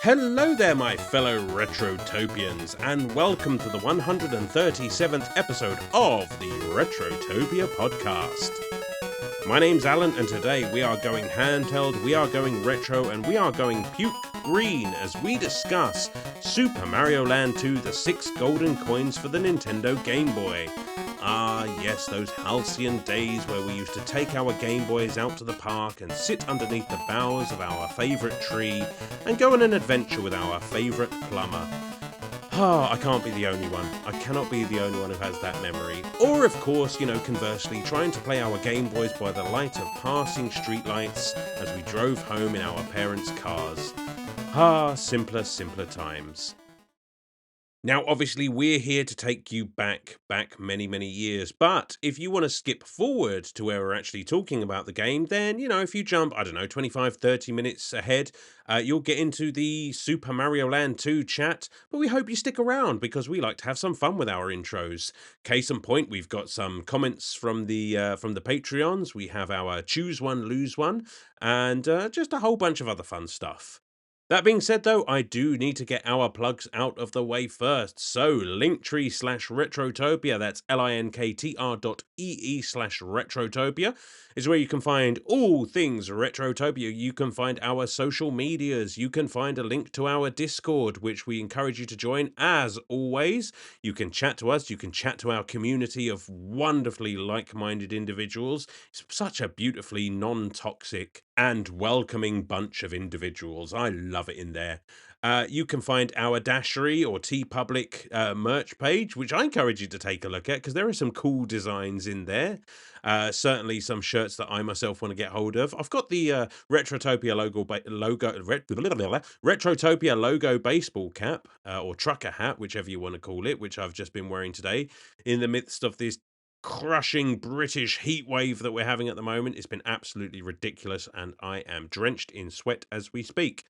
Hello there, my fellow Retrotopians, and welcome to the 137th episode of the Retrotopia podcast. My name's Alan, and today we are going handheld, we are going retro, and we are going puke green as we discuss Super Mario Land 2, the 6 golden coins for the Nintendo Game Boy. Ah, yes, those halcyon days where we used to take our Game Boys out to the park and sit underneath the boughs of our favourite tree and go on an adventure with our favourite plumber. Ah, I can't be the only one. I cannot be the only one who has that memory. Or, of course, conversely, trying to play our Game Boys by the light of passing streetlights as we drove home in our parents' cars. Ah, simpler times. Now, obviously, we're here to take you back many years, but if you want to skip forward to where we're actually talking about the game, then, if you jump, 25-30 minutes ahead, you'll get into the Super Mario Land 2 chat, but we hope you stick around because we like to have some fun with our intros. Case in point, we've got some comments from the Patreons, we have our Choose One, Lose One, and just a whole bunch of other fun stuff. That being said, though, I do need to get our plugs out of the way first. So, linktree/Retrotopia, that's linktr.ee/Retrotopia, is where you can find all things Retrotopia. You can find our social medias. You can find a link to our Discord, which we encourage you to join. As always, you can chat to us. You can chat to our community of wonderfully like-minded individuals. It's such a beautifully non-toxic and welcoming bunch of individuals. I love it in there. You can find our Dashery or TeePublic merch page, which I encourage you to take a look at because there are some cool designs in there. Certainly some shirts that I myself want to get hold of. I've got the Retrotopia Retrotopia logo baseball cap or trucker hat, whichever you want to call it, which I've just been wearing today in the midst of this crushing British heat wave that we're having at the moment. It's been absolutely ridiculous, and I am drenched in sweat as we speak.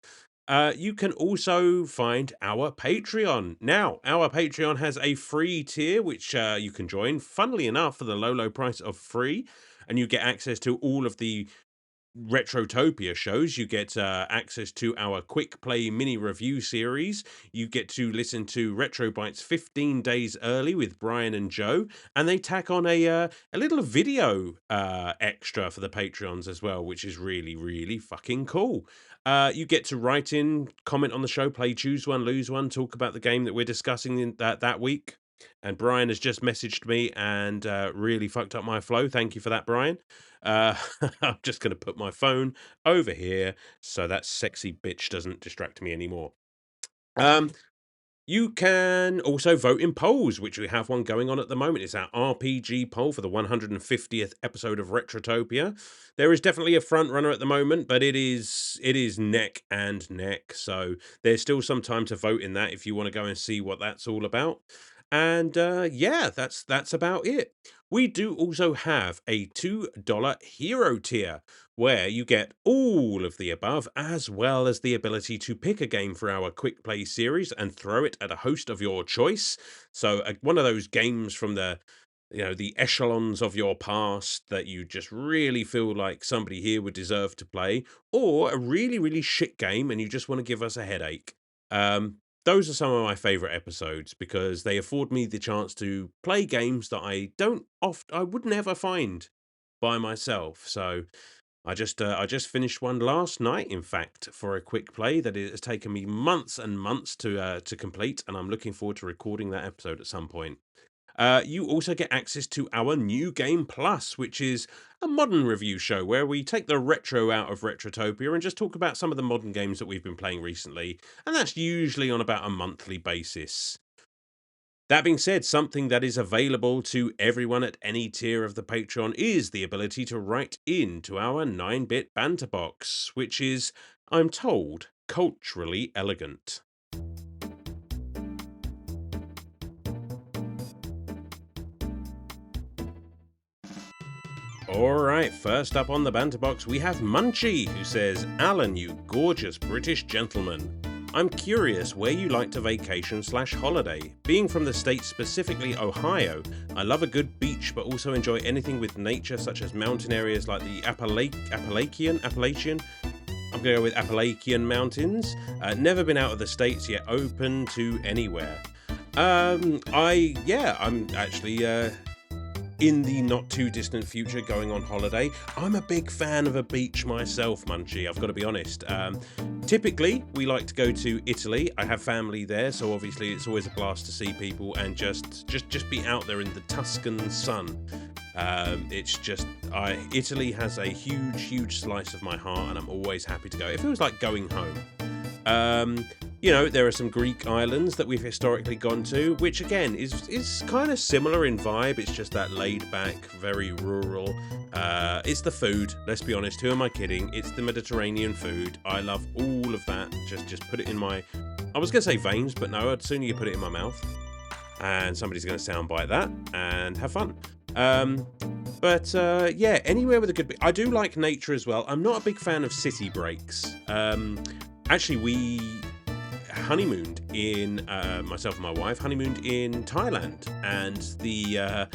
You can also find our Patreon. Now, our Patreon has a free tier, which you can join, funnily enough, for the low price of free, and you get access to all of the Retrotopia shows. You get access to our quick play mini review series. You get to listen to Retro Bites 15 days early with Brian and Joe, and they tack on a little video extra for the Patreons as well, which is really fucking cool. You get to write in, comment on the show, play Choose One, Lose One, talk about the game that we're discussing in that week. And Brian has just messaged me and really fucked up my flow. Thank you for that, Brian. I'm just going to put my phone over here so that sexy bitch doesn't distract me anymore. You can also vote in polls, which we have one going on at the moment. It's our RPG poll for the 150th episode of Retrotopia. There is definitely a front runner at the moment, but it is neck and neck. So there's still some time to vote in that if you want to go and see what that's all about. And yeah, that's about it. We do also have a $2 hero tier where you get all of the above, as well as the ability to pick a game for our quick play series and throw it at a host of your choice. So one of those games from the echelons of your past that you just really feel like somebody here would deserve to play, or a really shit game and you just want to give us a headache. Those are some of my favorite episodes because they afford me the chance to play games that I would never find by myself. So I just finished one last night, in fact, for a quick play that it has taken me months and months to complete, and I'm looking forward to recording that episode at some point. You also get access to our New Game Plus, which is a modern review show where we take the retro out of Retrotopia and just talk about some of the modern games that we've been playing recently, and that's usually on about a monthly basis. That being said, something that is available to everyone at any tier of the Patreon is the ability to write into our 9-bit banter box, which is, I'm told, culturally elegant. Alright, first up on the banter box we have Munchie, who says, Alan, you gorgeous British gentleman. I'm curious where you like to vacation/holiday. Being from the state, specifically Ohio, I love a good beach but also enjoy anything with nature such as mountain areas like the Appalachian I'm going to go with Appalachian Mountains. Never been out of the States yet, open to anywhere. I'm actually in the not too distant future going on holiday. I'm a big fan of a beach myself, Munchie, I've got to be honest. Typically, we like to go to Italy. I have family there, so obviously it's always a blast to see people and just be out there in the Tuscan sun. Italy has a huge slice of my heart, and I'm always happy to go. It feels like going home. There are some Greek islands that we've historically gone to, which again is kind of similar in vibe. It's just that laid back, very rural. It's the food, let's be honest. Who am I kidding? It's the Mediterranean food. I love all of that. Just put it in my, I was going to say veins, but no, I'd sooner you put it in my mouth. And somebody's going to soundbite that and have fun. Anywhere with a good... I do like nature as well. I'm not a big fan of city breaks. Actually, we honeymooned in, myself and my wife, honeymooned in Thailand. And the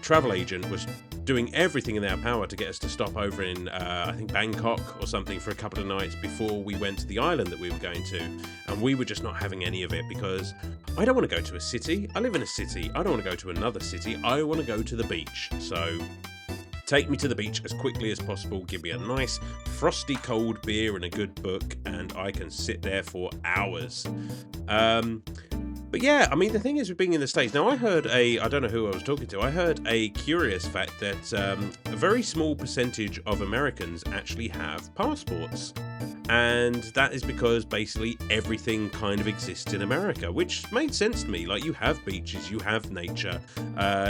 travel agent was doing everything in their power to get us to stop over in, I think, Bangkok or something for a couple of nights before we went to the island that we were going to. And we were just not having any of it because I don't want to go to a city. I live in a city. I don't want to go to another city. I want to go to the beach. So take me to the beach as quickly as possible. Give me a nice frosty cold beer and a good book, and I can sit there for hours. But yeah, I mean, the thing is with being in the States, now I don't know who I was talking to, I heard a curious fact that a very small percentage of Americans actually have passports. And that is because basically everything kind of exists in America, which made sense to me. Like, you have beaches, you have nature,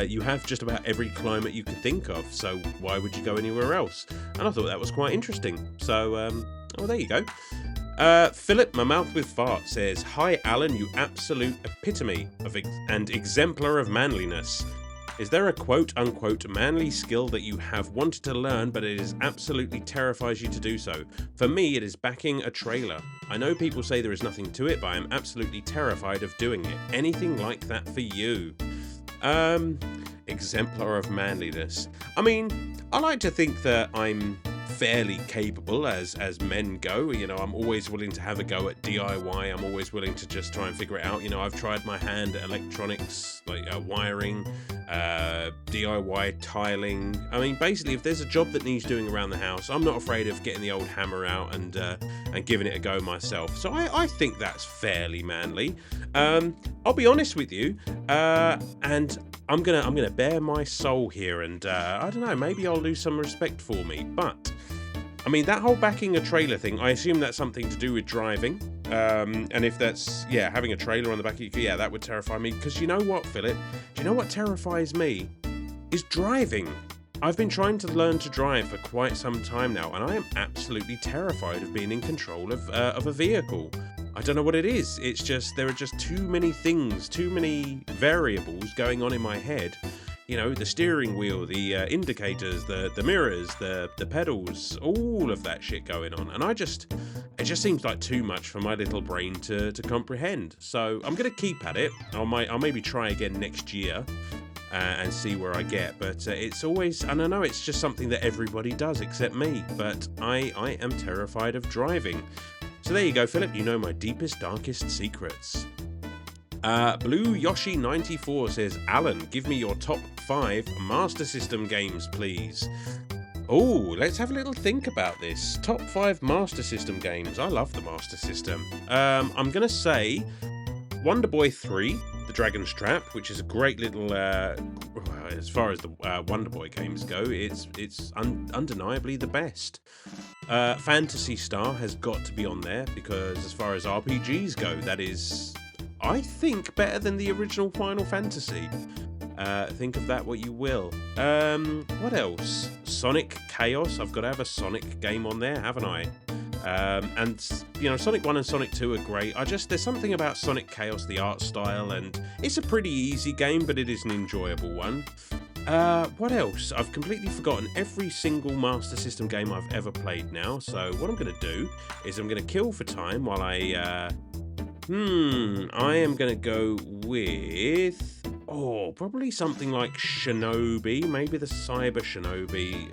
you have just about every climate you could think of. So why would you go anywhere else? And I thought that was quite interesting. So, there you go. Philip, my mouth with fart, says, "Hi Alan, you absolute epitome of and exemplar of manliness. Is there a quote-unquote manly skill that you have wanted to learn but it is absolutely terrifies you to do so? For me, it is backing a trailer. I know people say there is nothing to it, but I am absolutely terrified of doing it. Anything like that for you?" Exemplar of manliness. I mean, I like to think that I'm fairly capable as men go. I'm always willing to have a go at DIY. I'm always willing to just try and figure it out. I've tried my hand at electronics, like wiring, DIY tiling. I mean, basically, if there's a job that needs doing around the house, I'm not afraid of getting the old hammer out and giving it a go myself. So I think that's fairly manly. I'll be honest with you, and I'm gonna bare my soul here, and I don't know, maybe I'll lose some respect for me, but I mean, that whole backing a trailer thing, I assume that's something to do with driving. And if that's, having a trailer on the back of your, that would terrify me. Because you know what, Philip? Do you know what terrifies me? Is driving. I've been trying to learn to drive for quite some time now, and I am absolutely terrified of being in control of a vehicle. I don't know what it is. It's just, there are just too many things, too many variables going on in my head. The steering wheel, the indicators, the mirrors, the pedals, all of that shit going on. And it just seems like too much for my little brain to comprehend. So I'm going to keep at it. I'll maybe try again next year and see where I get. But it's always, and I know it's just something that everybody does except me, but I am terrified of driving. So there you go, Philip. You know my deepest, darkest secrets. Blue Yoshi 94 says, "Alan, give me your top 5 Master System games, please." Oh, let's have a little think about this. Top 5 Master System games. I love the Master System. I'm going to say Wonder Boy 3, The Dragon's Trap, which is a great little, as far as the Wonder Boy games go, it's undeniably the best. Phantasy Star has got to be on there, because as far as RPGs go, that is, I think, better than the original Final Fantasy. Think of that what you will. What else? Sonic Chaos. I've got to have a Sonic game on there, haven't I? And Sonic 1 and Sonic 2 are great. There's something about Sonic Chaos, the art style, and it's a pretty easy game, but it is an enjoyable one. What else? I've completely forgotten every single Master System game I've ever played now. So what I'm going to do is I'm going to kill for time while I am going to go with, probably something like Shinobi, maybe the Cyber Shinobi,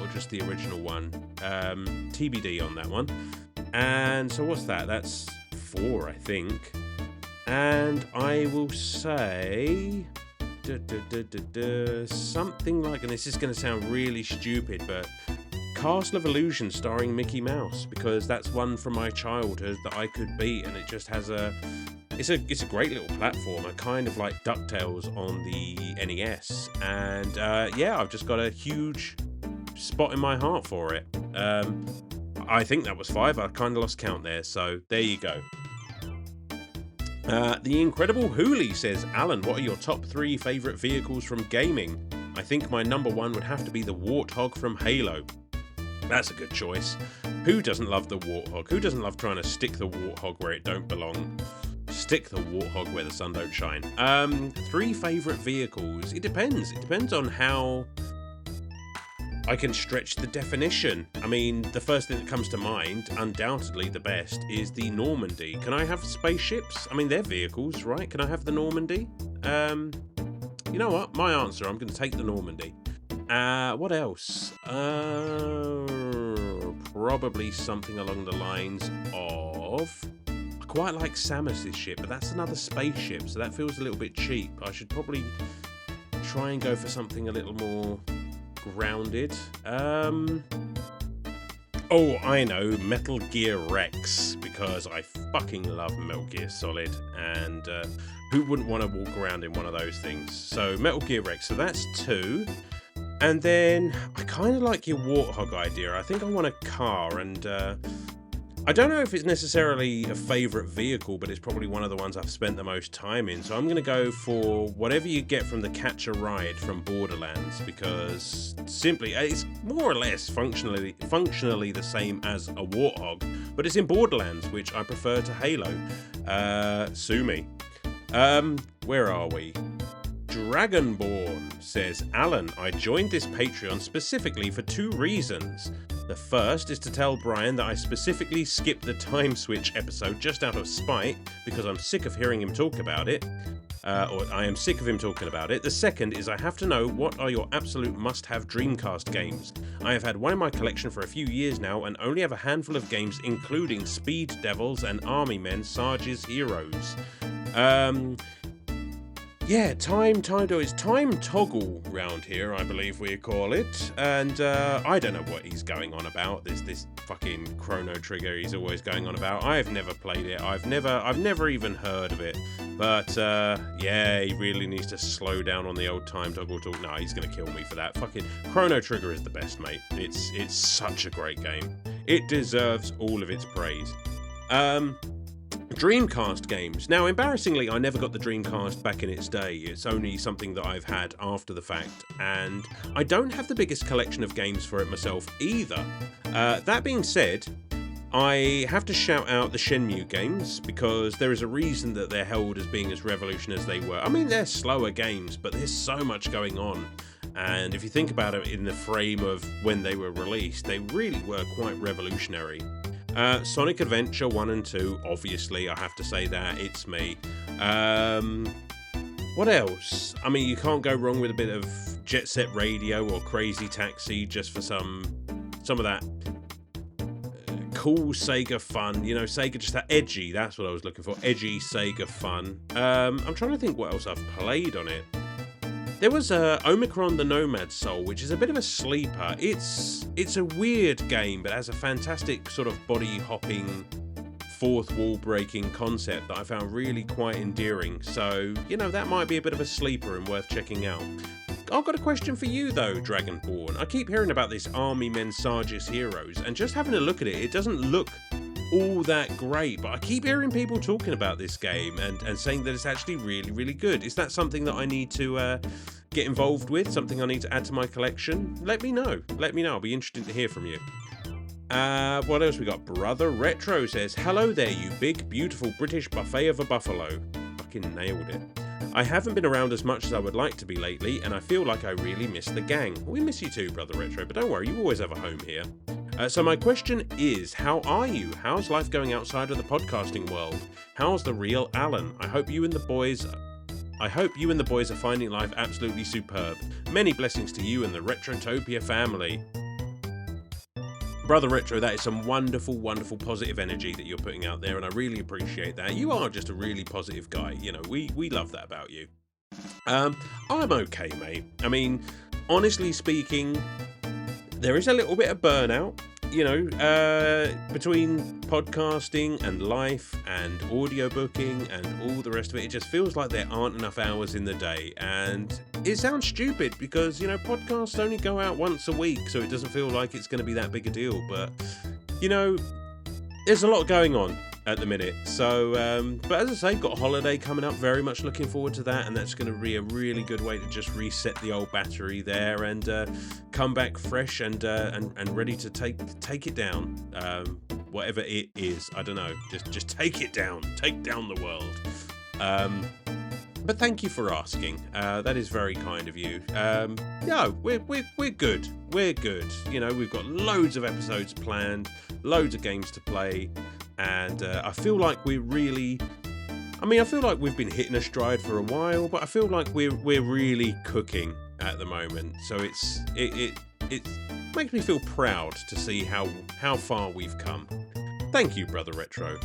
or just the original one. TBD on that one. And so what's that? That's 4, I think. And I will say something like, and this is going to sound really stupid, but Castle of Illusion starring Mickey Mouse, because that's one from my childhood that I could beat, and it just has it's a great little platformer, kind of like DuckTales on the NES, and yeah, I've just got a huge spot in my heart for it. I think that was 5. I kind of lost count there, so there you go. The Incredible Hooli says, Alan, what are your top 3 favourite vehicles from gaming? I think my number 1 would have to be the Warthog from Halo. That's a good choice. Who doesn't love the Warthog? Who doesn't love trying to stick the Warthog where it don't belong? Stick the Warthog where the sun don't shine. 3 favourite vehicles. It depends. It depends on how I can stretch the definition. I mean, the first thing that comes to mind, undoubtedly the best, is the Normandy. Can I have spaceships? I mean, they're vehicles, right? Can I have the Normandy? You know what? My answer, I'm going to take the Normandy. What else? Probably something along the lines of... I quite like Samus's ship, but that's another spaceship, so that feels a little bit cheap. I should probably try and go for something a little more grounded. Oh, I know, Metal Gear Rex, because I fucking love Metal Gear Solid, and who wouldn't want to walk around in one of those things? So Metal Gear Rex, so that's 2. And then I kind of like your Warthog idea. I think I want a car, and I don't know if it's necessarily a favourite vehicle, but it's probably one of the ones I've spent the most time in. So I'm going to go for whatever you get from the Catch a Ride from Borderlands, because simply it's more or less functionally the same as a Warthog, but it's in Borderlands, which I prefer to Halo. Sue me. Where are we? Dragonborn says, Alan, I joined this Patreon specifically for 2 reasons. The first is to tell Brian that I specifically skipped the Time Switch episode just out of spite, because I'm sick of hearing him talk about it. Or I am sick of him talking about it. The second is I have to know what are your absolute must-have Dreamcast games. I have had one in my collection for a few years now and only have a handful of games including Speed Devils and Army Men Sarge's Heroes. Yeah, it's time toggle round here, I believe we call it, and I don't know what he's going on about. This fucking Chrono Trigger he's always going on about. I've never played it. I've never even heard of it. But yeah, he really needs to slow down on the old time toggle talk. No, he's gonna kill me for that. Fucking Chrono Trigger is the best, mate. It's such a great game. It deserves all of its praise. Dreamcast games. Now, embarrassingly, I never got the Dreamcast back in its day. It's only something that I've had after the fact, and I don't have the biggest collection of games for it myself either. That being said, I have to shout out the Shenmue games, because there is a reason that they're held as being as revolutionary as they were. I mean, they're slower games, but there's so much going on. And if you think about it in the frame of when they were released, they really were quite revolutionary. Sonic Adventure 1 and 2, obviously, I have to say that, it's me. What else? I mean, you can't go wrong with a bit of Jet Set Radio or Crazy Taxi just for some of that cool Sega fun. You know, Sega, just that edgy, that's what I was looking for, edgy Sega fun. I'm trying to think what else I've played on it. There was Omicron the Nomad Soul, which is a bit of a sleeper. It's a weird game, but has a fantastic sort of body-hopping, fourth wall-breaking concept that I found really quite endearing. So, you know, that might be a bit of a sleeper and worth checking out. I've got a question for you, though, Dragonborn. I keep hearing about this Army Men Sarge's Heroes, and just having a look at it, it doesn't look all that great, but I keep hearing people talking about this game and saying that it's actually really, really good. Is that something that I need to get involved with? Something I need to add to my collection? Let me know. I'll be interested to hear from you. What else we got? Brother Retro says, hello there, you big, beautiful British buffet of a buffalo. Fucking nailed it. I haven't been around as much as I would like to be lately, and I feel like I really miss the gang. We miss you too, Brother Retro, but don't worry, you always have a home here. So my question is, how are you? How's life going outside of the podcasting world? How's the real Alan? I hope you and the boys are finding life absolutely superb. Many blessings to you and the Retrotopia family. Brother Retro, that is some wonderful, wonderful positive energy that you're putting out there, and I really appreciate that. You are just a really positive guy. You know, we love that about you. Um, I'm okay, mate. I mean, honestly speaking, there is a little bit of burnout, you know, between podcasting and life and audiobooking and all the rest of it. It just feels like there aren't enough hours in the day. And it sounds stupid because, you know, podcasts only go out once a week, so it doesn't feel like it's going to be that big a deal. But, you know, there's a lot going on at the minute. So, but as I say, got a holiday coming up. Very much looking forward to that, and that's going to be a really good way to just reset the old battery there and come back fresh and ready to take it down. Whatever it is, I don't know. Just take it down. Take down the world. But thank you for asking. That is very kind of you. Yeah, we're good. We're good. You know, we've got loads of episodes planned, loads of games to play, and I feel like we're really. I mean, I feel like we've been hitting a stride for a while, but I feel like we're really cooking at the moment. So it makes me feel proud to see how far we've come. Thank you, Brother Retro.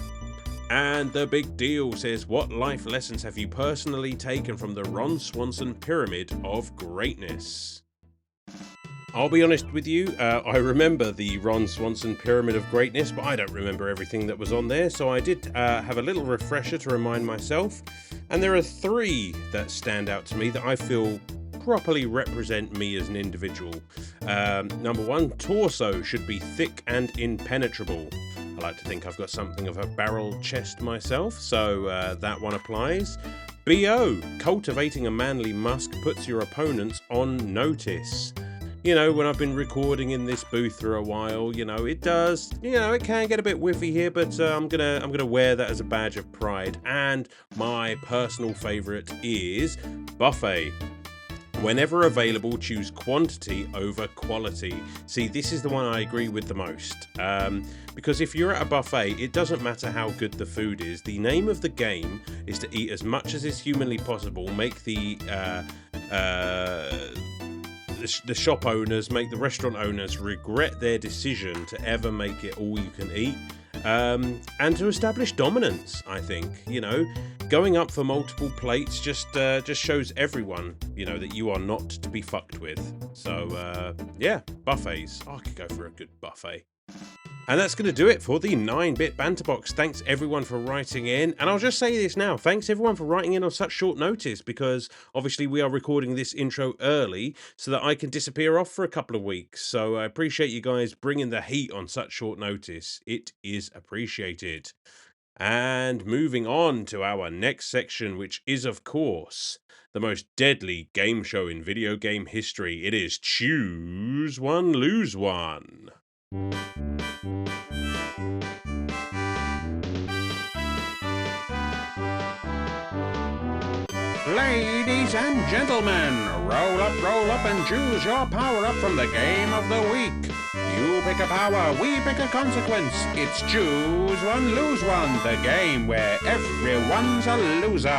And the big deal says, what life lessons have you personally taken from the Ron Swanson Pyramid of Greatness? I'll be honest with you, I remember the Ron Swanson Pyramid of Greatness, but I don't remember everything that was on there, so I did have a little refresher to remind myself. And there are 3 that stand out to me that I feel properly represent me as an individual. Number 1, torso should be thick and impenetrable. I like to think I've got something of a barrel chest myself, so that one applies. BO, cultivating a manly musk puts your opponents on notice. You know, when I've been recording in this booth for a while, you know, it does, you know, it can get a bit whiffy here, but I'm gonna wear that as a badge of pride. And my personal favourite is buffet. Whenever available, choose quantity over quality. See, this is the one I agree with the most. Because if you're at a buffet, it doesn't matter how good the food is. The name of the game is to eat as much as is humanly possible, make the shop owners, make the restaurant owners regret their decision to ever make it all you can eat. And to establish dominance, I think, you know, going up for multiple plates just shows everyone, you know, that you are not to be fucked with. So, yeah, buffets. I could go for a good buffet. And that's going to do it for the 9-bit banter box. Thanks everyone for writing in. And I'll just say this now. Thanks everyone for writing in on such short notice, because obviously we are recording this intro early so that I can disappear off for a couple of weeks. So I appreciate you guys bringing the heat on such short notice. It is appreciated. And moving on to our next section, which is, of course, the most deadly game show in video game history. It is Choose One, Lose One. Ladies and gentlemen, roll up and choose your power-up from the game of the week. You pick a power, we pick a consequence. It's Choose One, Lose One, the game where everyone's a loser.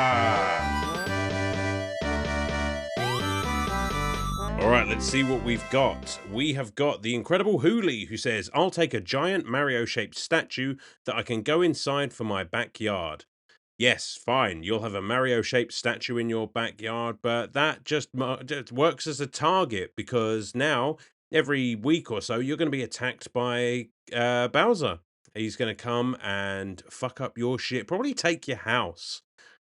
Alright, let's see what we've got. We have got the incredible Hooli, who says, I'll take a giant Mario-shaped statue that I can go inside for my backyard. Yes, fine, you'll have a Mario-shaped statue in your backyard, but that just works as a target, because now, every week or so, you're going to be attacked by Bowser. He's going to come and fuck up your shit, probably take your house,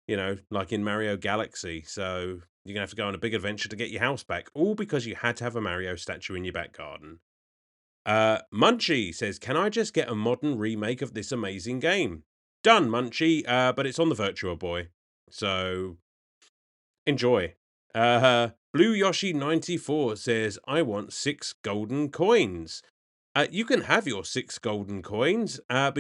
you know, like in Mario Galaxy. So you're going to have to go on a big adventure to get your house back, all because you had to have a Mario statue in your back garden. Munchie says, can I just get a modern remake of this amazing game? Done, Munchie, but it's on the Virtua Boy. So enjoy. Blue Yoshi 94 says, I want 6 golden coins. You can have your 6 golden coins, but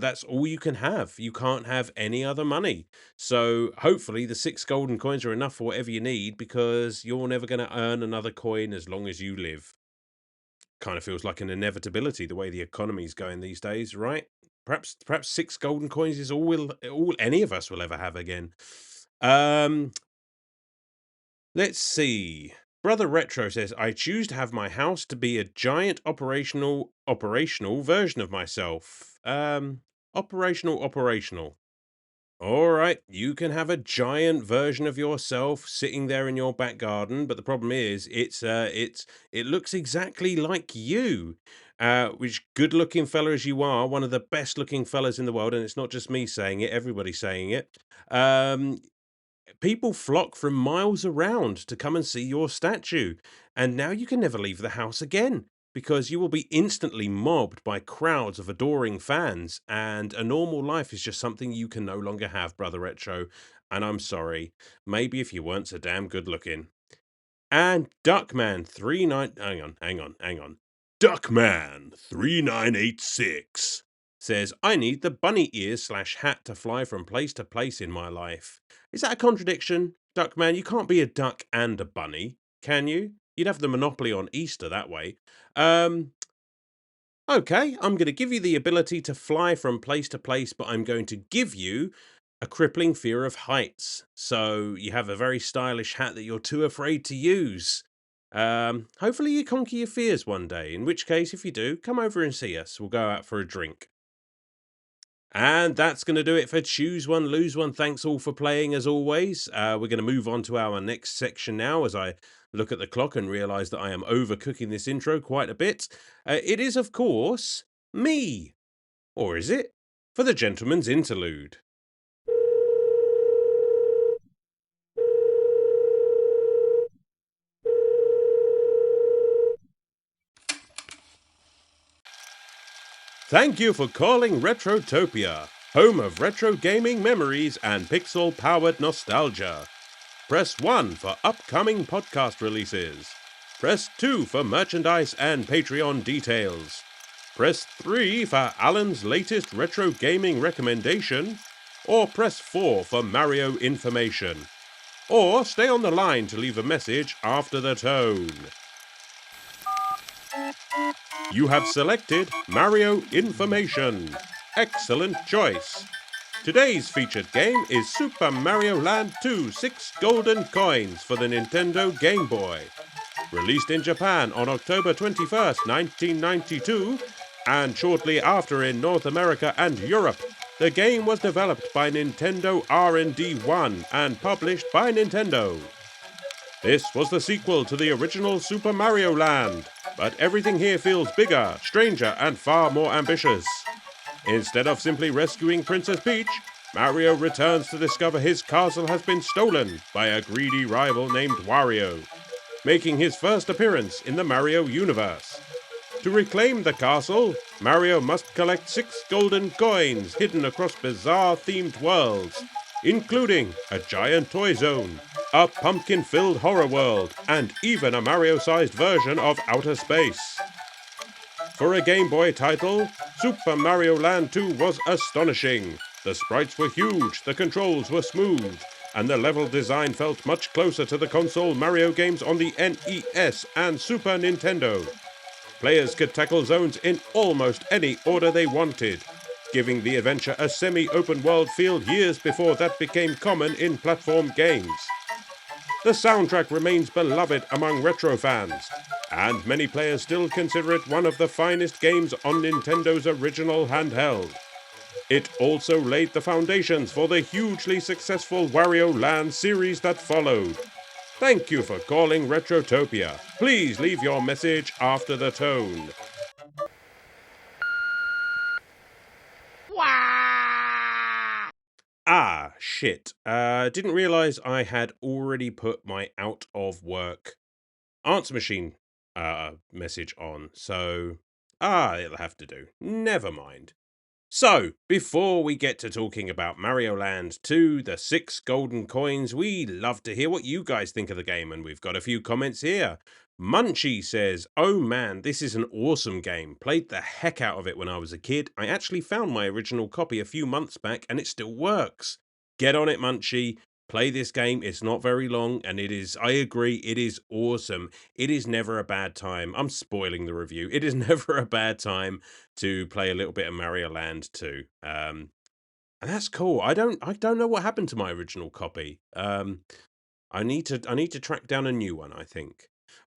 that's all you can have. You can't have any other money. So hopefully the 6 golden coins are enough for whatever you need, because you're never going to earn another coin as long as you live. Kind of feels like an inevitability the way the economy's going these days, right? Perhaps 6 golden coins is all any of us will ever have again. Let's see. Brother Retro says, I choose to have my house to be a giant operational version of myself. Operational. All right, you can have a giant version of yourself sitting there in your back garden, but the problem is it looks exactly like you. Which good looking fella as you are, one of the best looking fellas in the world, and it's not just me saying it, everybody's saying it. Um, People flock from miles around to come and see your statue, and now you can never leave the house again because you will be instantly mobbed by crowds of adoring fans, and a normal life is just something you can no longer have, Brother Retro. And I'm sorry, maybe if you weren't so damn good looking. And Duckman 39 hang on. Duckman 3986 says, I need the bunny ears slash hat to fly from place to place in my life. Is that a contradiction? Duckman, you can't be a duck and a bunny, can you? You'd have the monopoly on Easter that way. Um, Okay, I'm going to give you the ability to fly from place to place, but I'm going to give you a crippling fear of heights. So you have a very stylish hat that you're too afraid to use. Hopefully you conquer your fears one day, in which case, if you do, come over and see us. We'll go out for a drink. And that's going to do it for Choose One, Lose One. Thanks all for playing as always. We're going to move on to our next section now as I look at the clock and realize that I am overcooking this intro quite a bit. It is, of course, me. Or is it? For the gentleman's interlude. Thank you for calling Retrotopia, home of retro gaming memories and pixel-powered nostalgia. Press 1 for upcoming podcast releases. Press 2 for merchandise and Patreon details. Press 3 for Alan's latest retro gaming recommendation. Or press 4 for Mario information. Or stay on the line to leave a message after the tone. You have selected Mario Information. Excellent choice. Today's featured game is Super Mario Land 2 6 Golden Coins for the Nintendo Game Boy. Released in Japan on October 21st, 1992, and shortly after in North America and Europe, the game was developed by Nintendo R&D 1 and published by Nintendo. This was the sequel to the original Super Mario Land, but everything here feels bigger, stranger, and far more ambitious. Instead of simply rescuing Princess Peach, Mario returns to discover his castle has been stolen by a greedy rival named Wario, making his first appearance in the Mario universe. To reclaim the castle, Mario must collect 6 golden coins hidden across bizarre-themed worlds, including a giant toy zone, a pumpkin-filled horror world, and even a Mario-sized version of outer space. For a Game Boy title, Super Mario Land 2 was astonishing. The sprites were huge, the controls were smooth, and the level design felt much closer to the console Mario games on the NES and Super Nintendo. Players could tackle zones in almost any order they wanted, giving the adventure a semi-open world feel years before that became common in platform games. The soundtrack remains beloved among retro fans, and many players still consider it one of the finest games on Nintendo's original handheld. It also laid the foundations for the hugely successful Wario Land series that followed. Thank you for calling Retrotopia. Please leave your message after the tone. Ah, shit. Didn't realize I had already put my out of work answer machine message on. So, it'll have to do. Never mind. So, before we get to talking about Mario Land 2, the 6 golden coins, we love to hear what you guys think of the game, and we've got a few comments here. Munchie says, oh man, this is an awesome game. Played the heck out of it when I was a kid. I actually found my original copy a few months back, and it still works. Get on it, Munchie. Play this game. It's not very long, and it is, I agree, it is awesome. It is never a bad time. I'm spoiling the review. It is never a bad time to play a little bit of Mario Land 2. And that's cool. I don't know what happened to my original copy. I need to track down a new one, I think.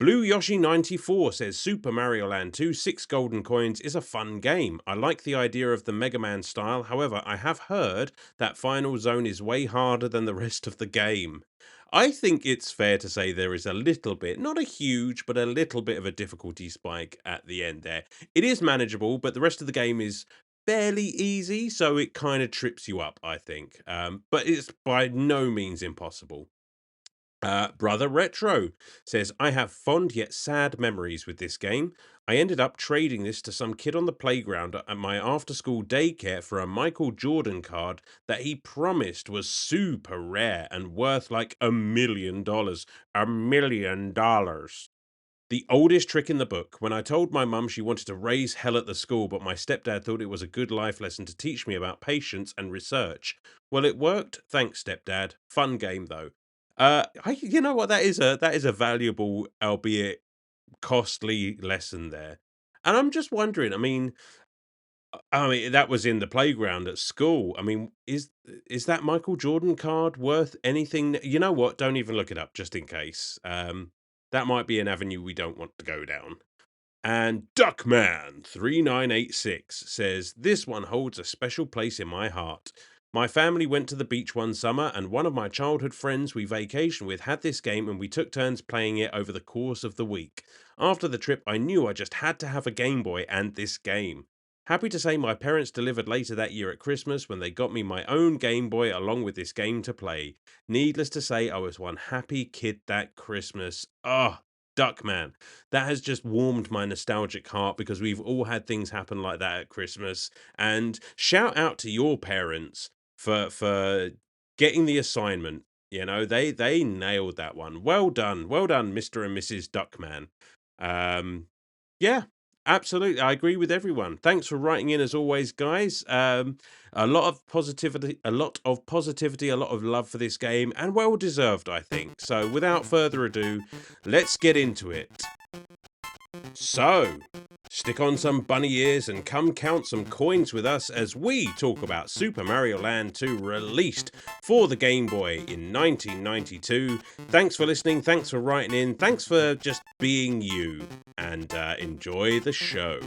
Blue Yoshi 94 says Super Mario Land 2 6 golden coins is a fun game. I like the idea of the Mega Man style. However, I have heard that final zone is way harder than the rest of the game. I think it's fair to say there is a little bit, not a huge, but a little bit of a difficulty spike at the end there. It is manageable, but the rest of the game is fairly easy, so it kind of trips you up, I think. But it's by no means impossible. Brother Retro says, I have fond yet sad memories with this game. I ended up trading this to some kid on the playground at my after school daycare for a Michael Jordan card that he promised was super rare and worth like $1 million. $1 million. The oldest trick in the book. When I told my mum she wanted to raise hell at the school, but my stepdad thought it was a good life lesson to teach me about patience and research. Well, it worked. Thanks, stepdad. Fun game though. You know what? That is a valuable, albeit costly lesson there. And I'm just wondering. I mean, that was in the playground at school. I mean, is that Michael Jordan card worth anything? You know what? Don't even look it up, just in case. That might be an avenue we don't want to go down. And Duckman3986 says, this one holds a special place in my heart. My family went to the beach one summer, and one of my childhood friends we vacationed with had this game, and we took turns playing it over the course of the week. After the trip, I knew I just had to have a Game Boy and this game. Happy to say my parents delivered later that year at Christmas when they got me my own Game Boy along with this game to play. Needless to say, I was one happy kid that Christmas. Duckman, that has just warmed my nostalgic heart because we've all had things happen like that at Christmas. And shout out to your parents for getting the assignment. You know, they nailed that one. Well done, Mr. and Mrs. Duckman. Yeah, absolutely, I agree with everyone. Thanks for writing in as always, guys. A lot of positivity, a lot of love for this game, and well deserved, I think. So without further ado, let's get into it. So, stick on some bunny ears and come count some coins with us as we talk about Super Mario Land 2, released for the Game Boy in 1992. Thanks for listening, thanks for writing in, thanks for just being you, and enjoy the show.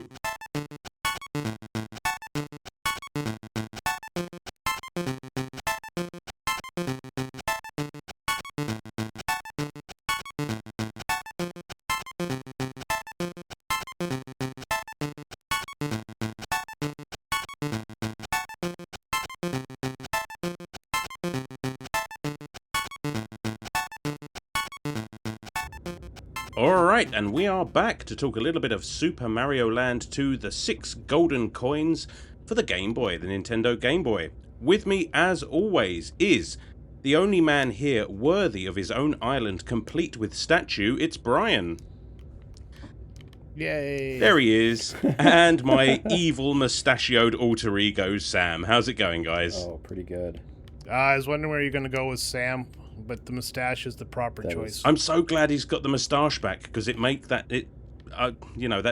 Alright, and we are back to talk a little bit of Super Mario Land 2, the 6 golden coins for the Game Boy, the Nintendo Game Boy. With me, as always, is the only man here worthy of his own island, complete with statue. It's Brian. Yay! There he is. And my evil mustachioed alter ego, Sam. How's it going, guys? Oh, pretty good. I was wondering where you're going to go with Sam, but the mustache is the proper choice. I'm so glad he's got the moustache back, because that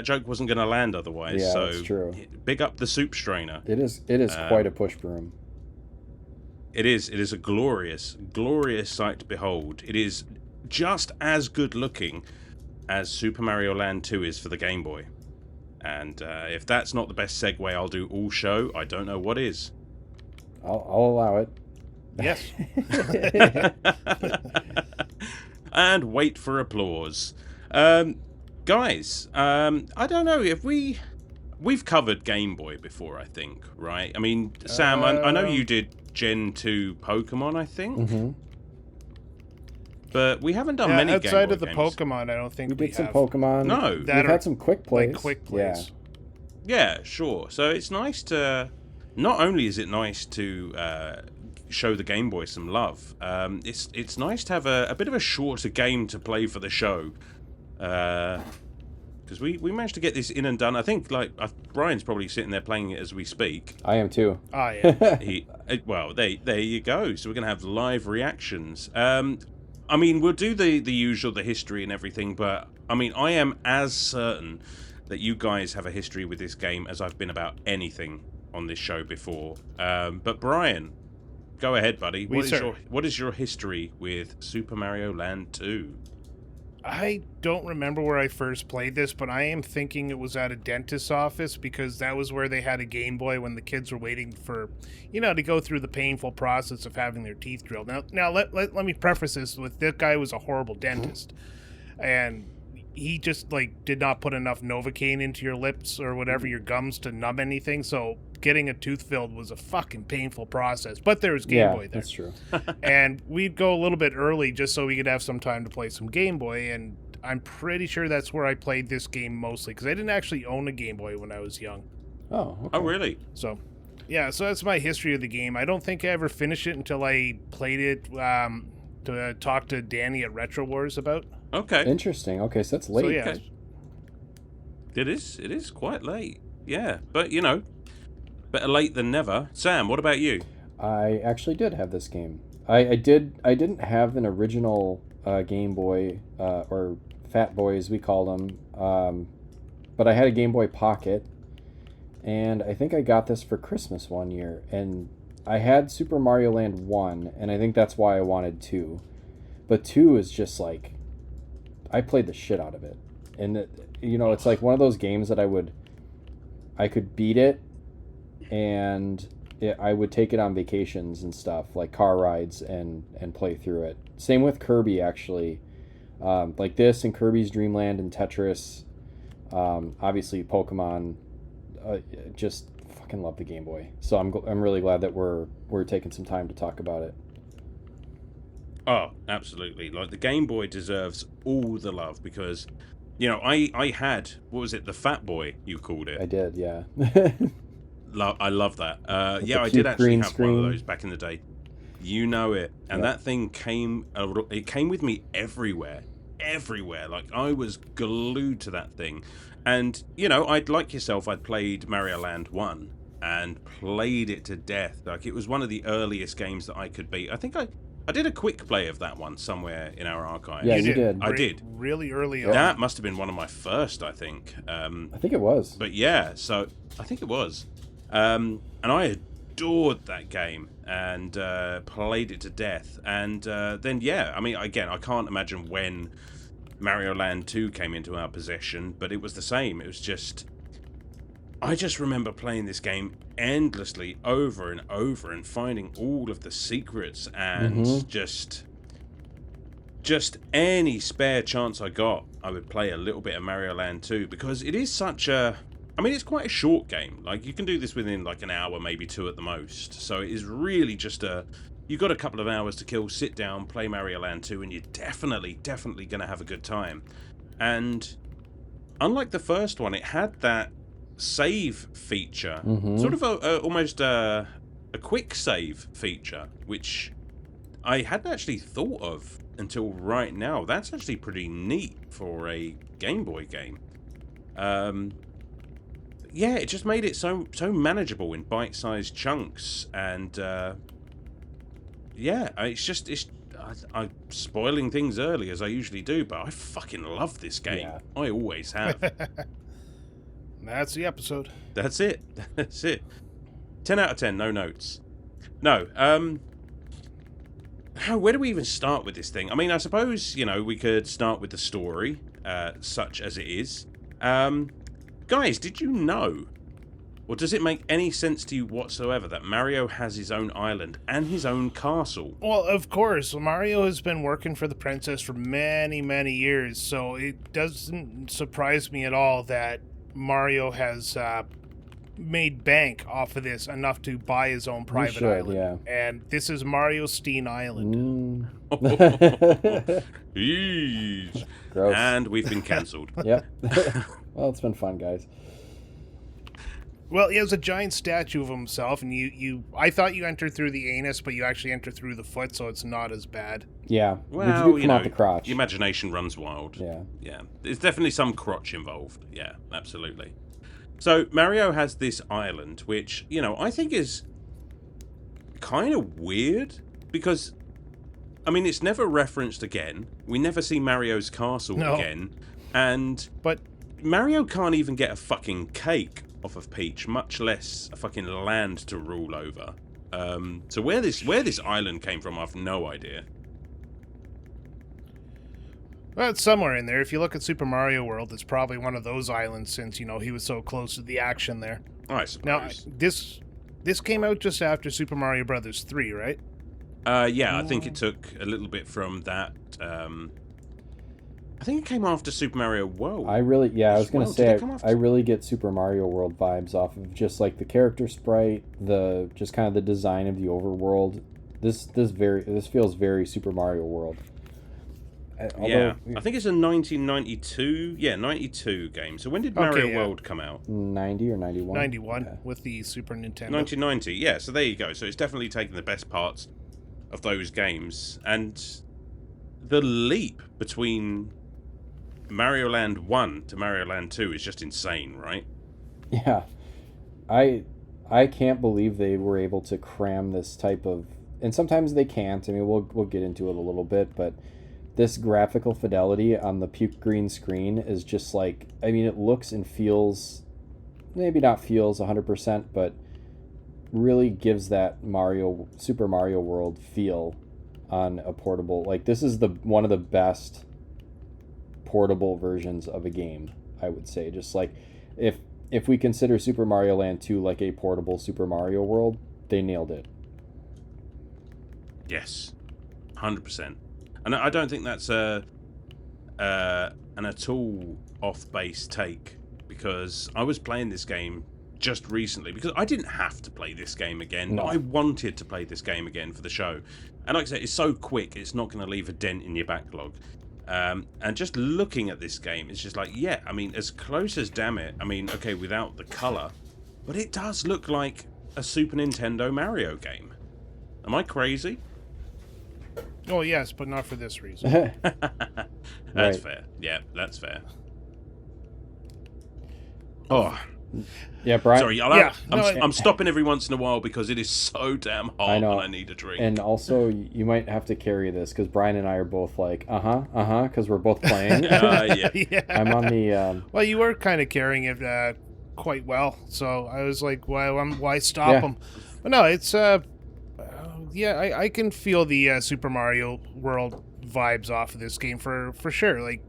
joke wasn't going to land otherwise. Yeah, so that's true. Big up the soup strainer. It is quite a push broom. It is a glorious sight to behold. It is just as good looking as Super Mario Land 2 is for the Game Boy. And if that's not the best segue I'll do all show, I don't know what is. I'll allow it. Yes. And wait for applause. Guys, I don't know if we've covered Game Boy before, I think, right? I mean, Sam, I know you did Gen 2 Pokemon, I think. Mm-hmm. But we haven't done many Game Boy outside of the games. Pokemon, I don't think We we did some have. Pokemon. No. We've had some quick plays. Like quick plays. Yeah, sure. So it's nice to... Not only is it nice to show the Game Boy some love, it's nice to have a bit of a shorter game to play for the show. Because we managed to get this in and done. I think Brian's probably sitting there playing it as we speak. I am too. Oh, yeah. Well, there you go. So we're going to have live reactions. I mean, we'll do the usual, the history and everything, but I mean, I am as certain that you guys have a history with this game as I've been about anything on this show before. But Brian, go ahead, buddy. What is your history with Super Mario Land 2? I don't remember where I first played this, but I am thinking it was at a dentist's office because that was where they had a Game Boy when the kids were waiting for, to go through the painful process of having their teeth drilled. Now let me preface this with this guy was a horrible dentist, and he just did not put enough Novocaine into your lips or whatever, your gums, to numb anything. So getting a tooth filled was a fucking painful process. But there was Game Boy there. That's true. And we'd go a little bit early just so we could have some time to play some Game Boy. And I'm pretty sure that's where I played this game mostly, because I didn't actually own a Game Boy when I was young. Oh, okay. Oh, really? So, yeah, so that's my history of the game. I don't think I ever finished it until I played it to talk to Danny at Retro Wars about. Okay. Interesting. Okay, so that's late. So, yeah. Okay. It is quite late. Yeah, but better late than never. Sam, what about you? I actually did have this game. I didn't have an original Game Boy, or Fat Boy as we called them, but I had a Game Boy Pocket, and I think I got this for Christmas one year, and I had Super Mario Land 1, and I think that's why I wanted 2. But 2 is just I played the shit out of it. And it's like one of those games that I could beat it, and I would take it on vacations and stuff, like car rides, and play through it. Same with Kirby, actually. Like this and Kirby's Dream Land and Tetris. Obviously Pokemon. Just fucking love the Game Boy. So I'm really glad that we're taking some time to talk about it. Oh, absolutely. Like, the Game Boy deserves all the love because, I had, what was it, the Fat Boy, you called it? I did, yeah. I love that. With I the did cute actually green have one of screen. those back in the day. You know it. And Yep. that thing came with me everywhere. Everywhere. Like, I was glued to that thing. And, I'd like yourself, I'd played Mario Land 1 and played it to death. Like, it was one of the earliest games that I could beat. I think I did a quick play of that one somewhere in our archives. Yeah, you did. I did. Really early on. That must have been one of my first, I think. I think it was. But yeah, so I think it was. And I adored that game and played it to death. And then, yeah, I mean, again, I can't imagine when Mario Land 2 came into our possession, but it was the same. It was just... I just remember playing this game endlessly over and over and finding all of the secrets and just any spare chance I got, I would play a little bit of Mario Land 2 because it is such a... I mean, it's quite a short game. Like, you can do this within like an hour, maybe 2 at the most. So it is really just a... You've got a couple of hours to kill, sit down, play Mario Land 2, and you're definitely going to have a good time. And unlike the first one, it had that save feature, sort of almost a quick save feature, which I hadn't actually thought of until right now. That's actually pretty neat for a Game Boy game. Yeah, it just made it so manageable in bite-sized chunks, and yeah, I'm spoiling things early as I usually do, but I fucking love this game. Yeah. I always have. That's the episode. That's it. That's it. 10 out of 10, no notes. No, where do we even start with this thing? I mean, I suppose, we could start with the story, such as it is. Guys, did you know, or does it make any sense to you whatsoever that Mario has his own island and his own castle? Well, of course, Mario has been working for the princess for many, many years, so it doesn't surprise me at all that Mario has made bank off of this enough to buy his own private island. Yeah. And this is Mario Steen Island. Yeesh. Gross. And we've been cancelled. Yep. Well, it's been fun, guys. Well, he has a giant statue of himself, and I thought you entered through the anus, but you actually enter through the foot, so it's not as bad. Yeah. Well, you do come out the crotch. The imagination runs wild. Yeah. Yeah. There's definitely some crotch involved. Yeah, absolutely. So Mario has this island, which, I think is kind of weird because, I mean, it's never referenced again. We never see Mario's castle again. But Mario can't even get a fucking cake off of Peach, much less a fucking land to rule over. So where this island came from, I've no idea. Well, it's somewhere in there. If you look at Super Mario World, it's probably one of those islands since, he was so close to the action there. I Now, suppose. this came out just after Super Mario Brothers 3, right? Yeah, I think it took a little bit from that. I think it came after Super Mario World. I was going to say, I I really get Super Mario World vibes off of just like the character sprite, just kind of the design of the overworld. This feels very Super Mario World. Yeah, I think it's a 1992. Yeah, 92 game. So when did Mario World come out? 90 or 91? 91 with the Super Nintendo. 1990. Yeah, so there you go. So it's definitely taken the best parts of those games, and the leap between Mario Land 1 to Mario Land 2 is just insane, right? Yeah. I can't believe they were able to cram this type of, and sometimes they can't. I mean, we'll get into it a little bit, but this graphical fidelity on the puke green screen is just like, I mean, it looks and feels, maybe not feels 100%, but really gives that Super Mario World feel on a portable. Like, this is one of the best portable versions of a game, I would say. Just like, if we consider Super Mario Land 2 like a portable Super Mario World, they nailed it. Yes, 100%. And I don't think that's an at all off-base take, because I was playing this game just recently, because I didn't have to play this game again, but I wanted to play this game again for the show. And like I said, it's so quick, it's not going to leave a dent in your backlog. And just looking at this game, it's just like, yeah, I mean, as close as damn it, I mean, okay, without the colour, but it does look like a Super Nintendo Mario game. Am I crazy? Oh, yes, but not for this reason. That's fair. Yeah, that's fair. Oh. Yeah, Brian. Sorry, I'm stopping every once in a while because it is so damn hot and I need a drink. And also, you might have to carry this because Brian and I are both like, because we're both playing. Yeah. I'm on the... Well, you were kind of carrying it quite well, so I was like, why stop him? But no, it's... I can feel the Super Mario World vibes off of this game for sure. Like,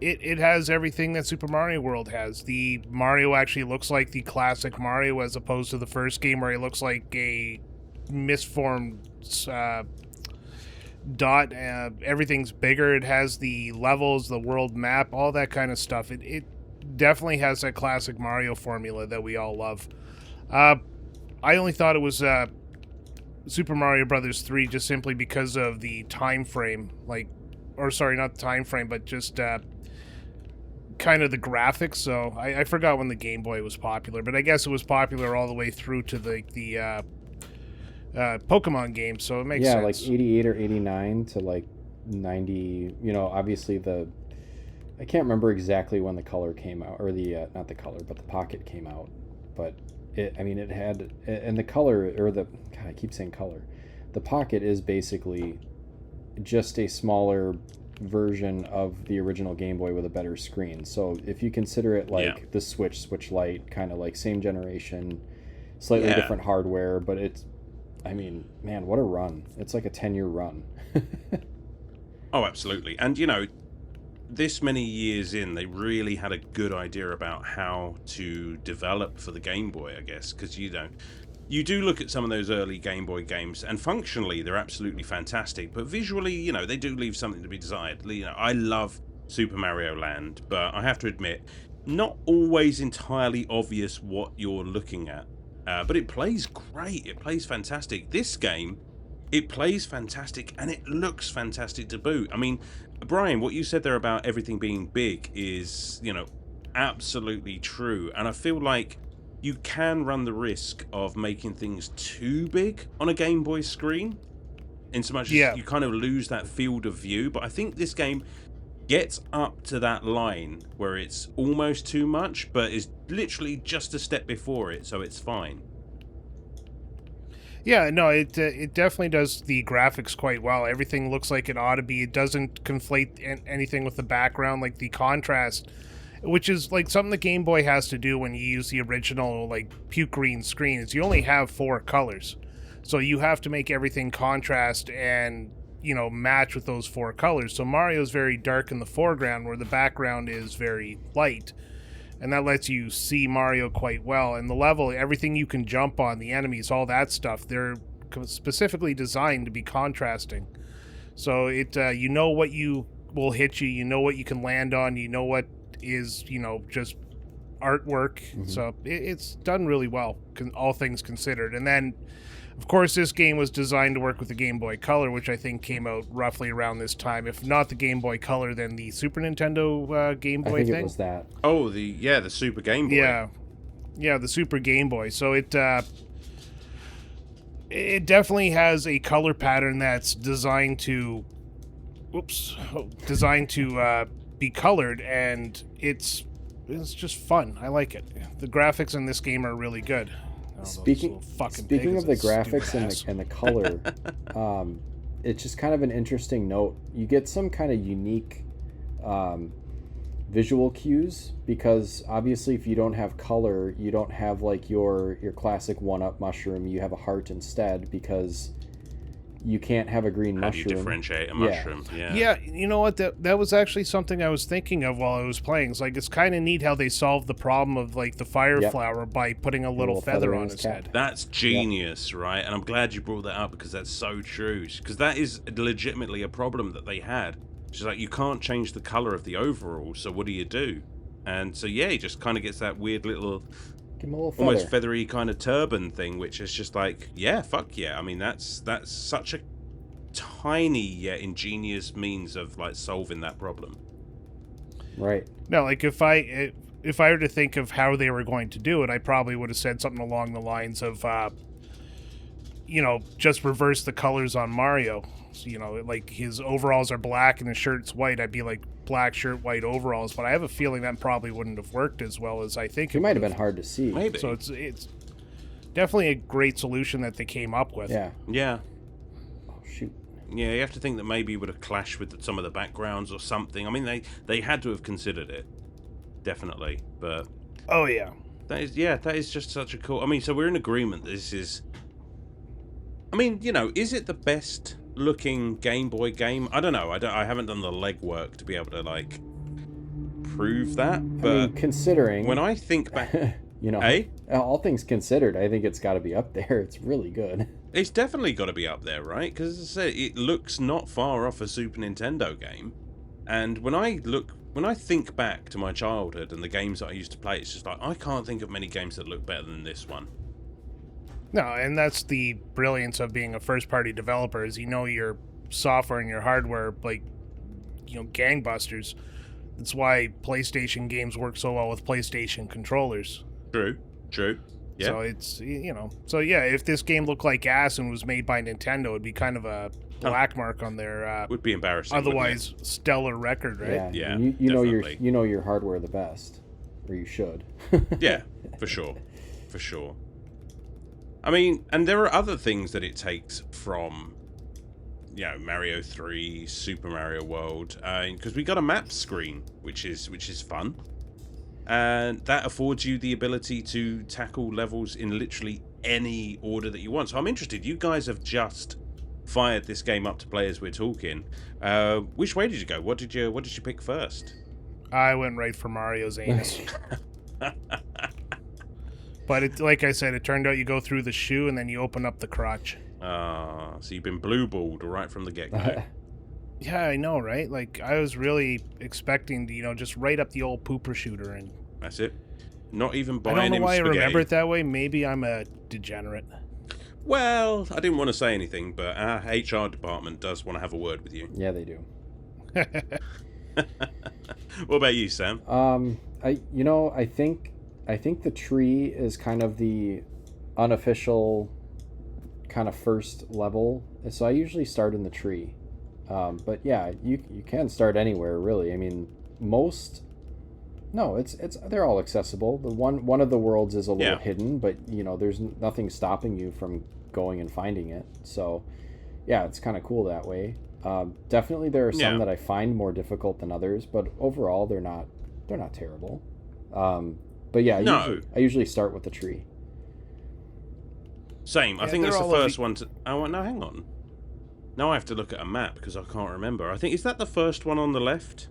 it has everything that Super Mario World has. The Mario actually looks like the classic Mario as opposed to the first game where he looks like a misformed dot. Everything's bigger. It has the levels, the world map, all that kind of stuff. It definitely has that classic Mario formula that we all love. I only thought it was... Super Mario Brothers 3 just simply because of the time frame, not the time frame, but just kind of the graphics. So I forgot when the Game Boy was popular, but I guess it was popular all the way through to the Pokemon games, so it makes sense. Yeah, like 88 or 89 to like 90, obviously I can't remember exactly when the color came out, or not the color, but the Pocket came out, but it had, and the color, or God, I keep saying color. The Pocket is basically just a smaller version of the original Game Boy with a better screen. So if you consider it like the Switch Lite, kind of like same generation, slightly different hardware, but it's, man, what a run. It's like a 10-year run. Oh, absolutely. And, this many years in, they really had a good idea about how to develop for the Game Boy, I guess, because you do look at some of those early Game Boy games, and functionally they're absolutely fantastic, but visually, they do leave something to be desired. I love Super Mario Land, but I have to admit, not always entirely obvious what you're looking at, but it plays great. It plays fantastic. This game, it plays fantastic, and it looks fantastic to boot. I mean, Brian, what you said there about everything being big is, absolutely true. And I feel like you can run the risk of making things too big on a Game Boy screen, in so much as you kind of lose that field of view. But I think this game gets up to that line where it's almost too much, but is literally just a step before it, so it's fine. Yeah, no, it definitely does the graphics quite well. Everything looks like it ought to be. It doesn't conflate anything with the background, like the contrast, which is like something the Game Boy has to do when you use the original like puke green screen. Is you only have 4 colors, so you have to make everything contrast and match with those 4 colors. So Mario's very dark in the foreground where the background is very light. And that lets you see Mario quite well. And the level, everything you can jump on, the enemies, all that stuff, they're specifically designed to be contrasting. So it what you will hit you, what you can land on, what is, just artwork. Mm-hmm. So it's done really well, all things considered. And then, of course, this game was designed to work with the Game Boy Color, which I think came out roughly around this time. If not the Game Boy Color, then the Super Nintendo Game Boy I think thing. it was that. Oh, the Super Game Boy. Yeah, the Super Game Boy. So it definitely has a color pattern that's designed to be colored, and it's just fun. I like it. The graphics in this game are really good. Speaking of the graphics and the color, it's just kind of an interesting note. You get some kind of unique visual cues, because obviously if you don't have color, you don't have like your classic 1-up mushroom. You have a heart instead, because you can't have a green mushroom. How do you differentiate a mushroom? Yeah, you know what? That was actually something I was thinking of while I was playing. It's like, it's kind of neat how they solved the problem of like the fire flower by putting a little feather on his head. That's genius, right? And I'm glad you brought that up, because that's so true. Because that is legitimately a problem that they had. It's like, you can't change the color of the overall, so what do? And so he just kind of gets that weird little almost feathery kind of turban thing, which is just like, fuck yeah. I mean, that's such a tiny yet ingenious means of like solving that problem. Right. No, like if I were to think of how they were going to do it, I probably would have said something along the lines of, just reverse the colors on Mario. So, like his overalls are black and his shirt's white. I'd be like, black shirt, white overalls. But I have a feeling that probably wouldn't have worked as well as I think. It might have been hard to see. Maybe. So it's definitely a great solution that they came up with. Yeah. Oh, shoot. Yeah, you have to think that maybe it would have clashed with some of the backgrounds or something. I mean, they had to have considered it. Definitely. But... Oh, yeah. That is just such a cool... I mean, so we're in agreement this is... I mean, is it the best looking Game Boy game? I don't know. I haven't done the legwork to be able to, like, prove that. But I mean, considering... when I think back... all things considered, I think it's got to be up there. It's really good. It's definitely got to be up there, right? Because, as I said, it looks not far off a Super Nintendo game. And when I think back to my childhood and the games that I used to play, it's just like, I can't think of many games that look better than this one. No, and that's the brilliance of being a first-party developer, is your software and your hardware, like, gangbusters. That's why PlayStation games work so well with PlayStation controllers. True. Yeah. So it's, if this game looked like ass and was made by Nintendo, it'd be kind of a black mark on their would be embarrassing. Otherwise stellar record, right? Yeah. And you know your hardware the best, or you should. Yeah, for sure. I mean, and there are other things that it takes from, Mario 3, Super Mario World, because we got a map screen, which is fun, and that affords you the ability to tackle levels in literally any order that you want. So I'm interested. You guys have just fired this game up to play as we're talking. Which way did you go? What did you pick first? I went right for Mario's anus. But like I said, it turned out you go through the shoe and then you open up the crotch. So you've been blue-balled right from the get-go. Yeah, I know, right? Like, I was really expecting to, just right up the old pooper shooter. And that's it. Not even buying I don't know why spaghetti. I remember it that way. Maybe I'm a degenerate. Well, I didn't want to say anything, but our HR department does want to have a word with you. Yeah, they do. What about you, Sam? I think the tree is kind of the unofficial kind of first level. So I usually start in the tree. But yeah, you can start anywhere, really. I mean, they're all accessible. The one of the worlds is a little hidden, but there's nothing stopping you from going and finding it. So yeah, it's kind of cool that way. Definitely there are some that I find more difficult than others, but overall they're not terrible. But yeah, I usually start with the tree. Same. I think that's the first one to... Oh, no, hang on. Now I have to look at a map because I can't remember. I think, is that the first one on the left?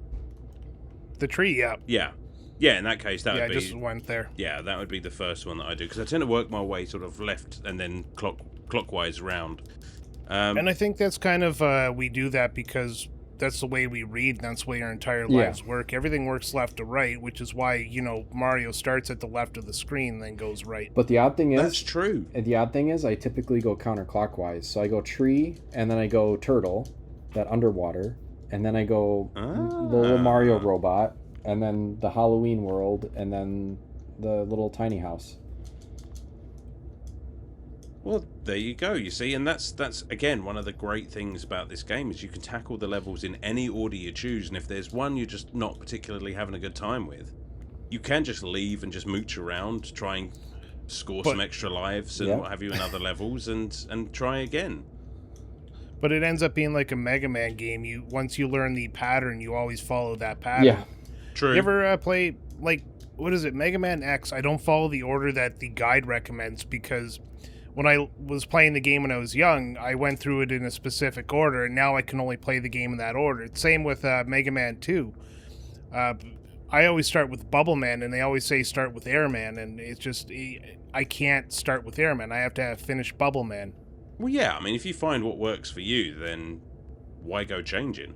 The tree, yeah. Yeah. Yeah, in that case, that Yeah, I would just be... went there. Yeah, that would be the first one that I do, because I tend to work my way sort of left and then clockwise round. And I think that's kind of, we do that because that's the way we read, and that's the way our entire Yeah. lives work. Everything works left to right, which is why, you know, Mario starts at the left of the screen, then goes right. But the odd thing is, That's true. The odd thing is, I typically go counterclockwise. So I go tree, and then I go turtle, that underwater, and then I go the little Mario robot, and then the Halloween world, and then the little tiny house. Well, there you go, you see, and that's again one of the great things about this game is you can tackle the levels in any order you choose, and if there's one you're just not particularly having a good time with, you can just leave and just mooch around, try and score some extra lives and what have you in other levels, and try again. But it ends up being like a Mega Man game. Once you learn the pattern, you always follow that pattern. Yeah. True. You ever play, like, what is it, Mega Man X? I don't follow the order that the guide recommends because when I was playing the game when I was young, I went through it in a specific order, and now I can only play the game in that order. Same with Mega Man 2. I always start with Bubble Man, and they always say start with Airman, and it's just, I can't start with Airman. I have to finish Bubble Man. Well, yeah, I mean, if you find what works for you, then why go changing?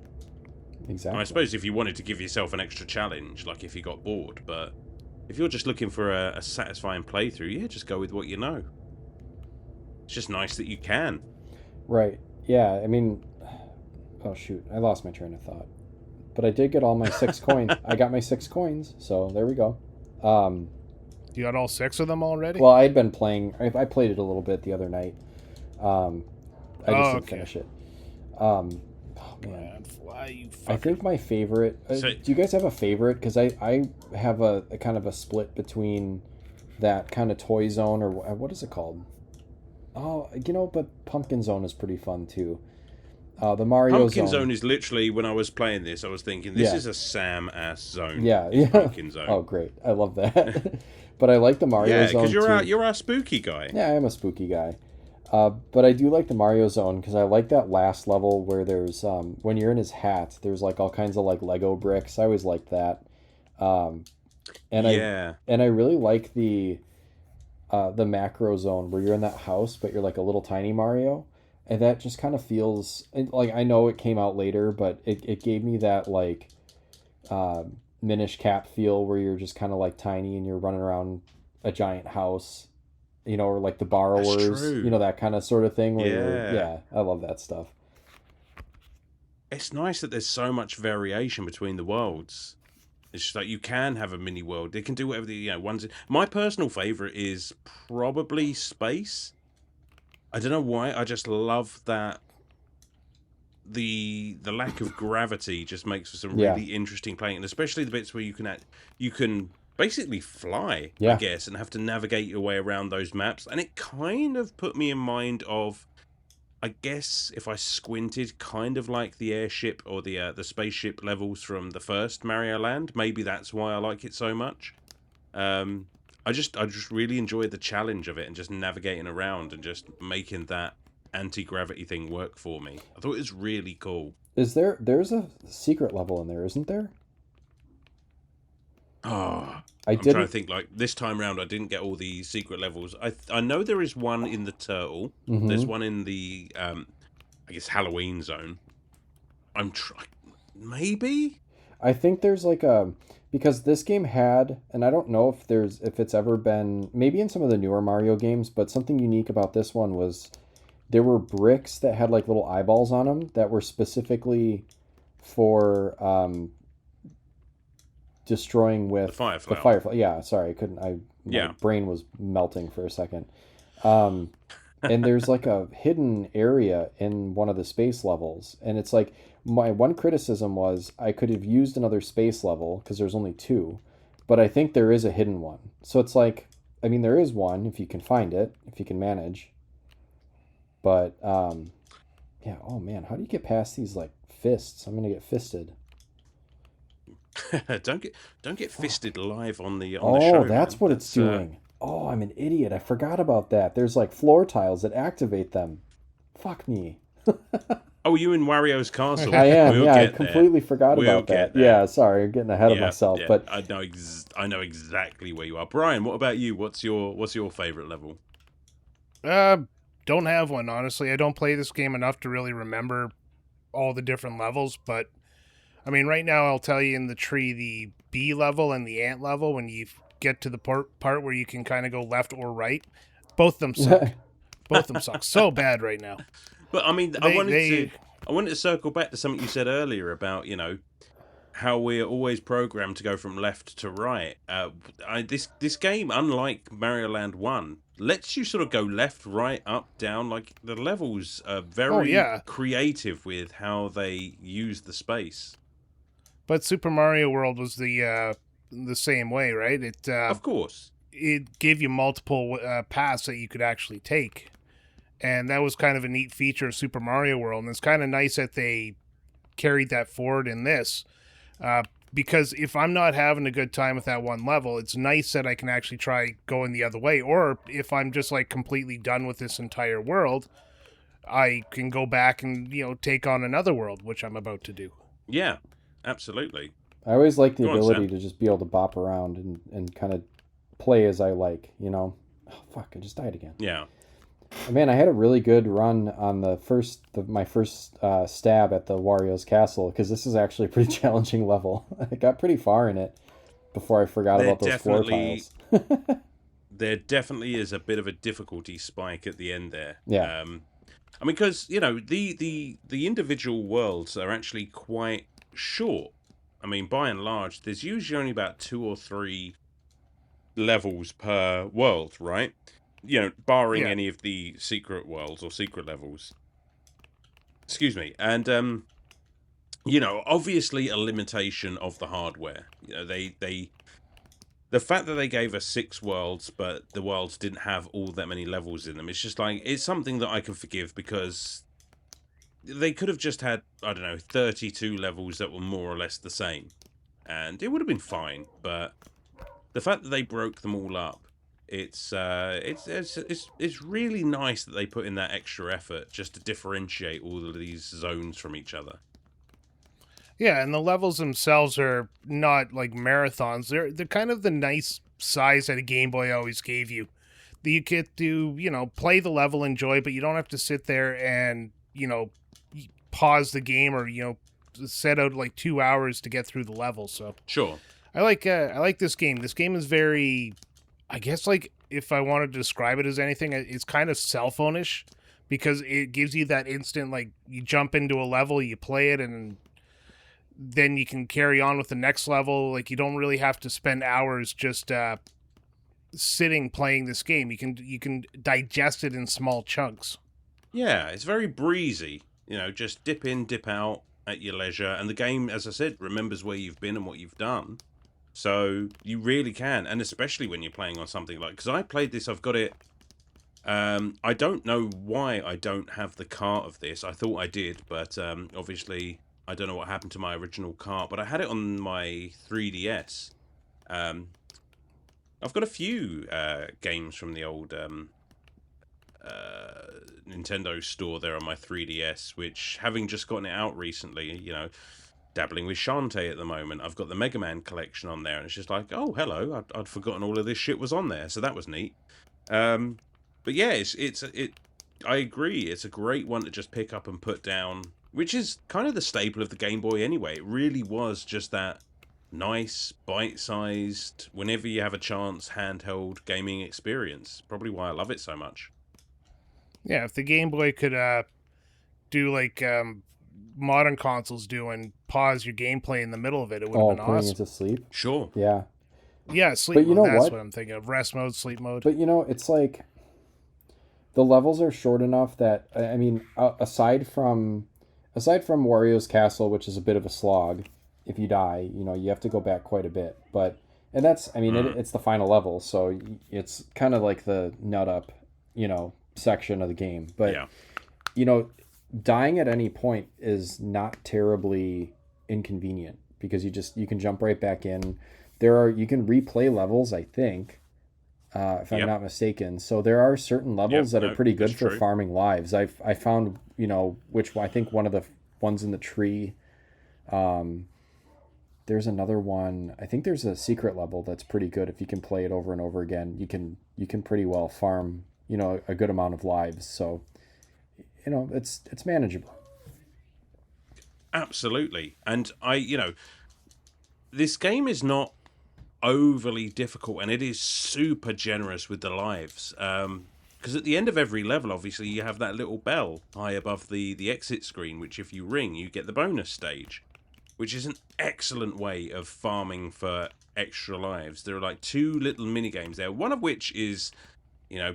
Exactly. And I suppose if you wanted to give yourself an extra challenge, like if you got bored, but if you're just looking for a satisfying playthrough, yeah, just go with what you know. It's just nice that you can. Right. Yeah, I mean... Oh, shoot. I lost my train of thought. But I did get all my 6 coins. I got my 6 coins, so there we go. You got all 6 of them already? Well, I'd been playing... I played it a little bit the other night. I just didn't finish it. Oh, man. Fly, you fucker. I think my favorite... do you guys have a favorite? Because I have a kind of a split between that kind of Toy Zone, or what is it called? Oh, you know, but Pumpkin Zone is pretty fun, too. The Mario Pumpkin Zone is literally, when I was playing this, I was thinking, this is a Sam-ass zone. Yeah, yeah. Pumpkin Zone. Oh, great. I love that. But I like the Mario Zone, because you're our spooky guy. Yeah, I am a spooky guy. But I do like the Mario Zone, because I like that last level where there's, when you're in his hat, there's, like, all kinds of, like, Lego bricks. I always liked that. And I really like the macro zone where you're in that house, but you're like a little tiny Mario. And that just kind of feels like, I know it came out later, but it gave me that like Minish Cap feel where you're just kind of like tiny and you're running around a giant house, you know, or like the Borrowers, you know, that kind of sort of thing. Where I love that stuff. It's nice that there's so much variation between the worlds. It's just like you can have a mini world. They can do whatever my personal favorite is probably space. I don't know why. I just love that the lack of gravity just makes for some really interesting playing, and especially the bits where you can basically fly, I guess, and have to navigate your way around those maps. And it kind of put me in mind of, I guess, if I squinted, kind of like the airship or the spaceship levels from the first Mario Land. Maybe that's why I like it so much. I just really enjoyed the challenge of it and just navigating around and just making that anti-gravity thing work for me. I thought it was really cool. There's a secret level in there, isn't there? Oh, I'm trying to think, like, this time around I didn't get all the secret levels. I know there is one in the turtle. Mm-hmm. There's one in the I guess Halloween zone. Maybe? I think there's like because this game had, and I don't know if it's ever been, maybe in some of the newer Mario games, but something unique about this one was there were bricks that had like little eyeballs on them that were specifically for destroying with the firefly. Yeah, sorry, my brain was melting for a second. And there's like a hidden area in one of the space levels, and it's like, my one criticism was I could have used another space level because there's only 2, but I think there is a hidden one. So it's like, I mean, there is one if you can find it, if you can manage. But yeah, oh man, how do you get past these like fists? I'm gonna get fisted. don't get fisted live on the show. Oh, that's what it's doing. Oh, I'm an idiot. I forgot about that. There's like floor tiles that activate them. Fuck me. Oh, you in Wario's castle? I am. We'll Yeah, I get there. completely forgot We'll about get that. there. Yeah, sorry, I'm getting ahead of Yeah, myself. yeah. But I know exactly where you are. Brian, what about you? What's your favorite level? Uh, don't have one, honestly. I don't play this game enough to really remember all the different levels, but I mean, right now I'll tell you in the tree, the bee level and the ant level, when you get to the part where you can kind of go left or right, both of them suck. Both of them suck so bad right now. But I mean, They I wanted to circle back to something you said earlier about how we're always programmed to go from left to right. This game, unlike Mario Land One, lets you sort of go left, right, up, down. Like the levels are oh very yeah, creative with how they use the space. but Super Mario World was the same way, right? Of course, It gave you multiple paths that you could actually take, and that was kind of a neat feature of Super Mario World. And it's kind of nice that they carried that forward in this. Uh, because if I'm not having a good time with that one level, it's nice that I can actually try going the other way. Or if I'm just like completely done with this entire world, I can go back and take on another world, which I'm about to do. yeah, absolutely. I always like the Go on, ability Sam. to just be able to bop around and kind of play as I like, you know. Oh, fuck, I just died again. Yeah. Man, I had a really good run on my first stab at the Wario's castle because this is actually a pretty challenging level. I got pretty far in it before I forgot There about those floor definitely tiles. there definitely is a bit of a difficulty spike at the end there. Yeah. I mean, because the individual worlds are actually quite short. I mean, by and large, there's usually only about 2 or 3 levels per world, right? Barring Yeah, any of the secret worlds or secret levels. Excuse me. And obviously a limitation of the hardware. They the fact that they gave us 6 worlds, but the worlds didn't have all that many levels in them, it's just like it's something that I can forgive because they could have just had, I don't know, 32 levels that were more or less the same, and it would have been fine. But the fact that they broke them all up, it's really nice that they put in that extra effort just to differentiate all of these zones from each other. yeah, and the levels themselves are not like marathons. They're kind of the nice size that a Game Boy always gave you. That you get to play the level, enjoy, but you don't have to sit there and pause the game or set out like 2 hours to get through the level. So Sure. I like this game. This game is very, I guess, like if I wanted to describe it as anything, it's kind of cell phone-ish because it gives you that instant, like you jump into a level, you play it, and then you can carry on with the next level. Like you don't really have to spend hours just sitting playing this game. You can digest it in small chunks. Yeah, it's very breezy. Just dip in, dip out at your leisure, and the game, as I said, remembers where you've been and what you've done. So you really can, and especially when you're playing on something like, because I played this, I've got it. I don't know why I don't have the cart of this. I thought I did, but obviously I don't know what happened to my original cart. But I had it on my 3DS. Um, I've got a few games from the old Nintendo store there on my 3DS, which, having just gotten it out recently, dabbling with Shantae at the moment. I've got the Mega Man collection on there, and it's just like, oh, hello, I'd forgotten all of this shit was on there, so that was neat. But yeah, I agree, it's a great one to just pick up and put down, which is kind of the staple of the Game Boy anyway. It really was just that nice, bite-sized, whenever you have a chance, handheld gaming experience. Probably why I love it so much. Yeah, if the Game Boy could do like modern consoles do and pause your gameplay in the middle of it, it would have Oh, been putting it awesome. to sleep. Sure. Yeah. Yeah, sleep But you mode. know That's what? what I'm thinking of. Rest mode, sleep mode. But it's like the levels are short enough that I mean, aside from Wario's castle, which is a bit of a slog, if you die, you have to go back quite a bit. But and that's I mean, it's the final level, so it's kind of like the nut up, section of the game. But Yeah. you know, dying at any point is not terribly inconvenient because you can jump right back in. You can replay levels, I think. if I'm Yep. not mistaken. So there are certain levels that are No, pretty good that's for true. farming lives. I found, which I think one of the ones in the tree. There's another one. I think there's a secret level that's pretty good if you can play it over and over again. You can pretty well farm, a good amount of lives. So, it's manageable. Absolutely. And this game is not overly difficult, and it is super generous with the lives. Because at the end of every level, obviously, you have that little bell high above the exit screen, which if you ring, you get the bonus stage, which is an excellent way of farming for extra lives. There are like two little mini games there, one of which is,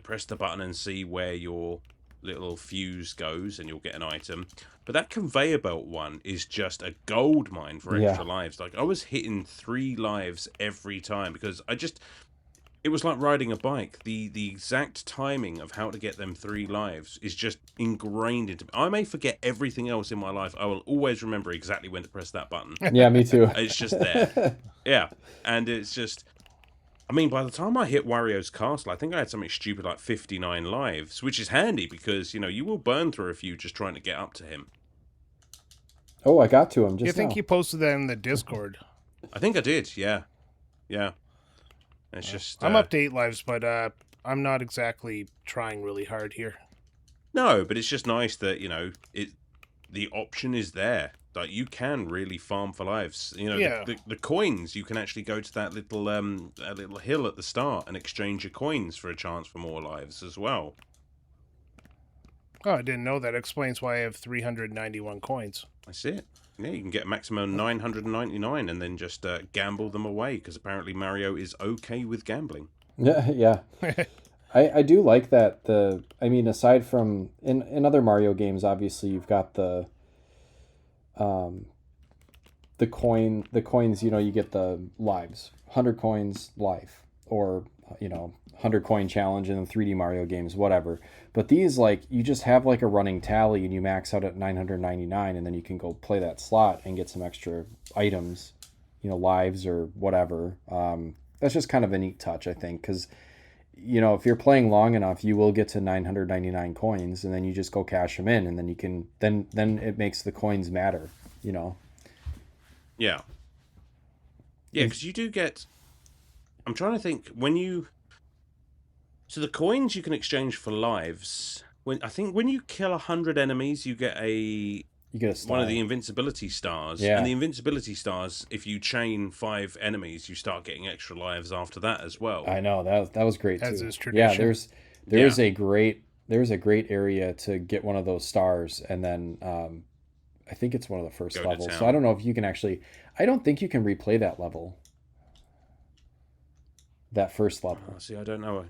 press the button and see where your little fuse goes and you'll get an item. But that conveyor belt one is just a gold mine for extra Yeah. lives. Like, I was hitting 3 lives every time because it was like riding a bike. The exact timing of how to get them 3 lives is just ingrained into me. I may forget everything else in my life. I will always remember exactly when to press that button. Yeah, me too. It's just there. Yeah. And it's just, I mean, by the time I hit Wario's castle, I think I had something stupid like 59 lives, which is handy because, you will burn through a few just trying to get up to him. Oh, I got to him You just think now. you posted that in the Discord? I think I did, yeah. Yeah. It's just... I'm up to 8 lives, but I'm not exactly trying really hard here. No, but it's just nice that, the option is there. Like, you can really farm for lives. Yeah. The coins, you can actually go to that little hill at the start and exchange your coins for a chance for more lives as well. Oh, I didn't know that. Explains why I have 391 coins. That's it. Yeah, you can get a maximum of 999 and then just gamble them away because apparently Mario is okay with gambling. Yeah. I do like that. Aside from in other Mario games, obviously you've got the coins, you get the lives, 100 coins life, or 100 coin challenge in the 3D Mario games, whatever. But these, like, you just have like a running tally and you max out at 999 and then you can go play that slot and get some extra items, lives or whatever. That's just kind of a neat touch, I think, because if you're playing long enough, you will get to 999 coins and then you just go cash them in and then you can then it makes the coins matter. Yeah, because you do get... I'm trying to think, so the coins you can exchange for lives. When you kill 100 enemies, you get You get a star. one of the invincibility stars. Yeah. And the invincibility stars, if you chain 5 enemies, you start getting extra lives after that as well. I know that was great As too. is tradition. Yeah, there's a great area to get one of those stars, and then I think it's one of the first Go to levels. So town. I don't know if you can actually. I don't think you can replay that level. That first level. Oh, see, I don't know.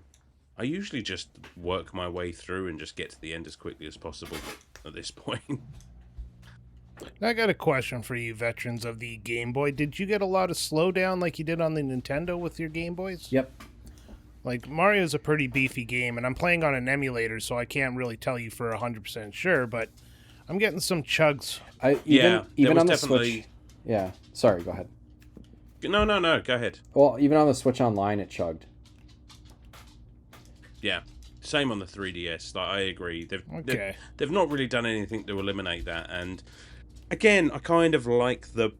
I usually just work my way through and just get to the end as quickly as possible at this point. I got a question for you, veterans of the Game Boy. Did you get a lot of slowdown like you did on the Nintendo with your Game Boys? Yep. Like, Mario's a pretty beefy game, and I'm playing on an emulator, so I can't really tell you for 100% sure, but I'm getting some chugs. There Even was on the definitely... Switch. Yeah. Sorry, go ahead. No, go ahead. Well, even on the Switch Online, it chugged. Yeah, same on the 3DS. Like, I agree. Okay. They've not really done anything to eliminate that. And again, I kind of like the...